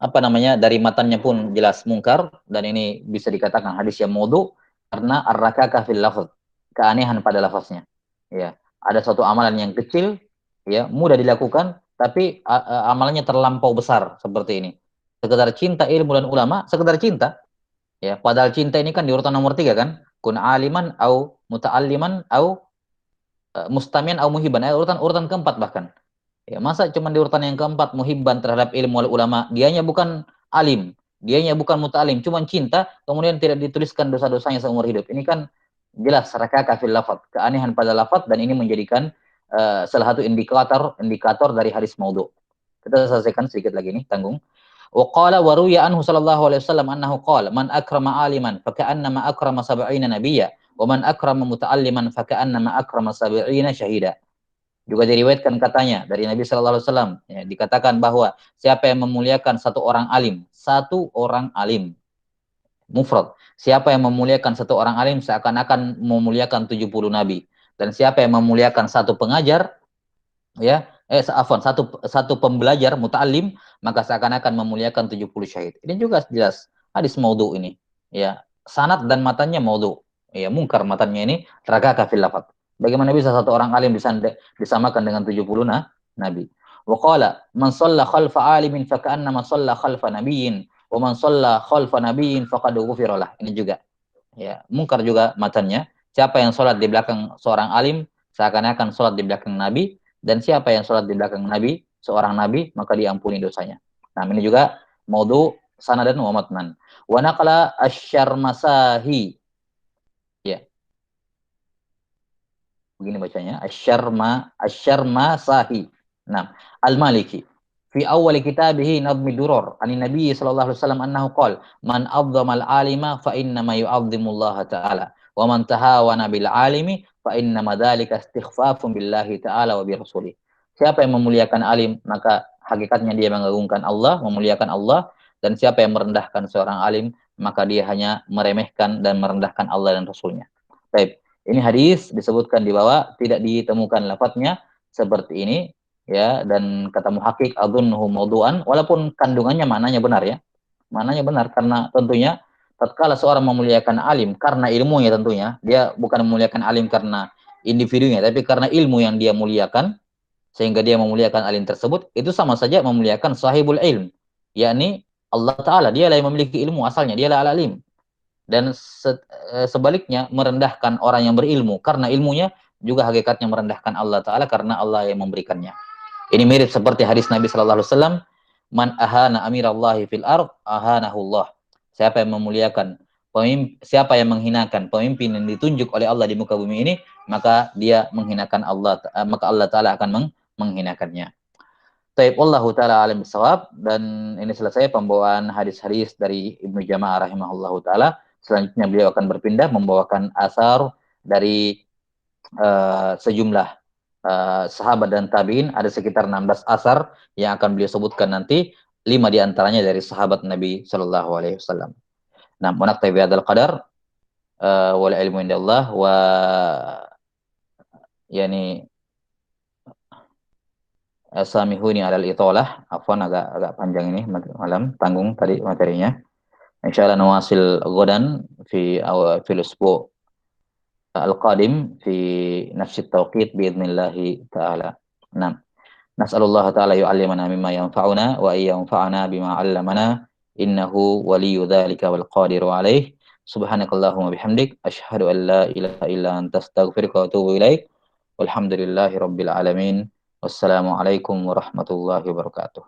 apa namanya, dari matanya pun jelas mungkar, dan ini bisa dikatakan hadis yang maudhu karena ar-rakakah fil lafz, keanehan pada lafaznya. Ya, ada suatu amalan yang kecil, ya, mudah dilakukan, tapi amalannya terlampau besar seperti ini. Sekedar cinta ilmu dan ulama, sekedar cinta. Ya, padahal cinta ini kan di urutan nomor 3 kan? Kun aliman au muta'alliman au mustamian au muhiban. Urutan urutan keempat bahkan. Ya, masa cuma di urutan yang keempat muhibban terhadap ilmu wal ulama, dianya bukan alim, dianya bukan muta'alim, cuma cinta, kemudian tidak dituliskan dosa-dosanya seumur hidup. Ini kan jelas rakaka fil lafaz, keanehan pada lafaz, dan ini menjadikan salah satu indikator indikator dari hadis maudhu. Kita selesaikan sedikit lagi nih, tanggung. وقال وروي عنه صلى الله عليه وسلم أنه قال من أكرم عالما فكأنما أكرم 70 نبيا ومن أكرم متعلما فكأنما أكرم 70 شهيدا. Juga diriwayatkan katanya dari Nabi Shallallahu Alaihi Wasallam, ya, dikatakan bahwa siapa yang memuliakan satu orang alim, mufrad. Siapa yang memuliakan satu orang alim seakan-akan memuliakan 70 nabi. Dan siapa yang memuliakan satu pengajar, ya, afwan, satu pembelajar muta'alim, maka seakan-akan memuliakan 70 syahid. Ini juga jelas hadis maudhu ini. Ya, sanad dan matanya maudhu. Ya, mungkar matanya ini ragaka fil lafaz. Bagaimana bisa satu orang alim disamakan dengan 70 nabi? Wa qala man shalla khalfa alimin fa ka'annama shalla khalfa nabiyyin wa man shalla khalfa nabiyyin faqad ghufira lah. Ini juga, ya, mungkar juga matanya. Siapa yang sholat di belakang seorang alim seakan-akan sholat di belakang nabi, dan siapa yang sholat di belakang nabi, seorang nabi, maka diampuni dosanya. Nah, ini juga maudhu sanadan wa matnan. Wa naqala asy-Syarmasahi, ya, begini bacanya, asy-Syarmasahi. Nah, al-Maliki fi awal kitabih Nadmi Duror ani Nabi sallallahu alaihi wasallam annahu qala man adzama al-alima fa inna ma yu'azzimullaha ta'ala wa man tahawana bil alimi fa inna ma dzalika istighfafun billahi ta'ala wa bi rasulih. Siapa yang memuliakan alim, maka hakikatnya dia mengagungkan Allah, memuliakan Allah, dan siapa yang merendahkan seorang alim, maka dia hanya meremehkan dan merendahkan Allah dan Rasulnya. Baik, ini hadis disebutkan di bawah, tidak ditemukan lafadznya seperti ini, ya, dan kata muhakik adzunnuhu maudu'an, walaupun kandungannya mananya benar, ya. Mananya benar karena tentunya tatkala seorang memuliakan alim karena ilmunya, tentunya dia bukan memuliakan alim karena individunya, tapi karena ilmu yang dia muliakan sehingga dia memuliakan alim tersebut, itu sama saja memuliakan sahibul ilm, yakni Allah Ta'ala. Dia lah yang memiliki ilmu asalnya, dia lah al-alim. Dan sebaliknya merendahkan orang yang berilmu karena ilmunya, juga hakikatnya merendahkan Allah Ta'ala karena Allah yang memberikannya. Ini mirip seperti hadis Nabi Sallallahu Alaihi Wasallam, man ahana amirallahi fil ard ahanahullah. Siapa yang memuliakan siapa yang menghinakan pemimpin yang ditunjuk oleh Allah di muka bumi ini, maka dia menghinakan Allah, maka Allah Ta'ala akan menghinakannya. Taib, Allahu Ta'ala alim bisawab. Dan ini selesai pembawaan hadis-hadis dari Ibnu Jama'ah rahimahullahu Ta'ala. Selanjutnya beliau akan berpindah membawakan asar dari sejumlah sahabat dan tabi'in. Ada sekitar 16 asar yang akan beliau sebutkan nanti. 5 diantaranya dari sahabat Nabi Sallallahu Alaihi Wasallam. Nah, munaktai bihadzal qadar, wal ilmu indallah, wa yani samihuni alal itolah. Afwan, agak panjang ini malam, tanggung tadi materinya. Insyaallah nawasil ghadan fi fil usbu al-qadim fi nafs at-tawqit biidznillah taala. Nah, nas'alullah taala yu'allimana mimma yanfa'una wa yanfa'ana bima 'allamana innahu waliyyu dzalika wal qadiru 'alaih. Subhanakallahumma bihamdik asyhadu an la ilaha illa anta astaghfiruka wa atubu ilaik. Walhamdulillahi rabbil alamin. Wassalamualaikum warahmatullahi wabarakatuh.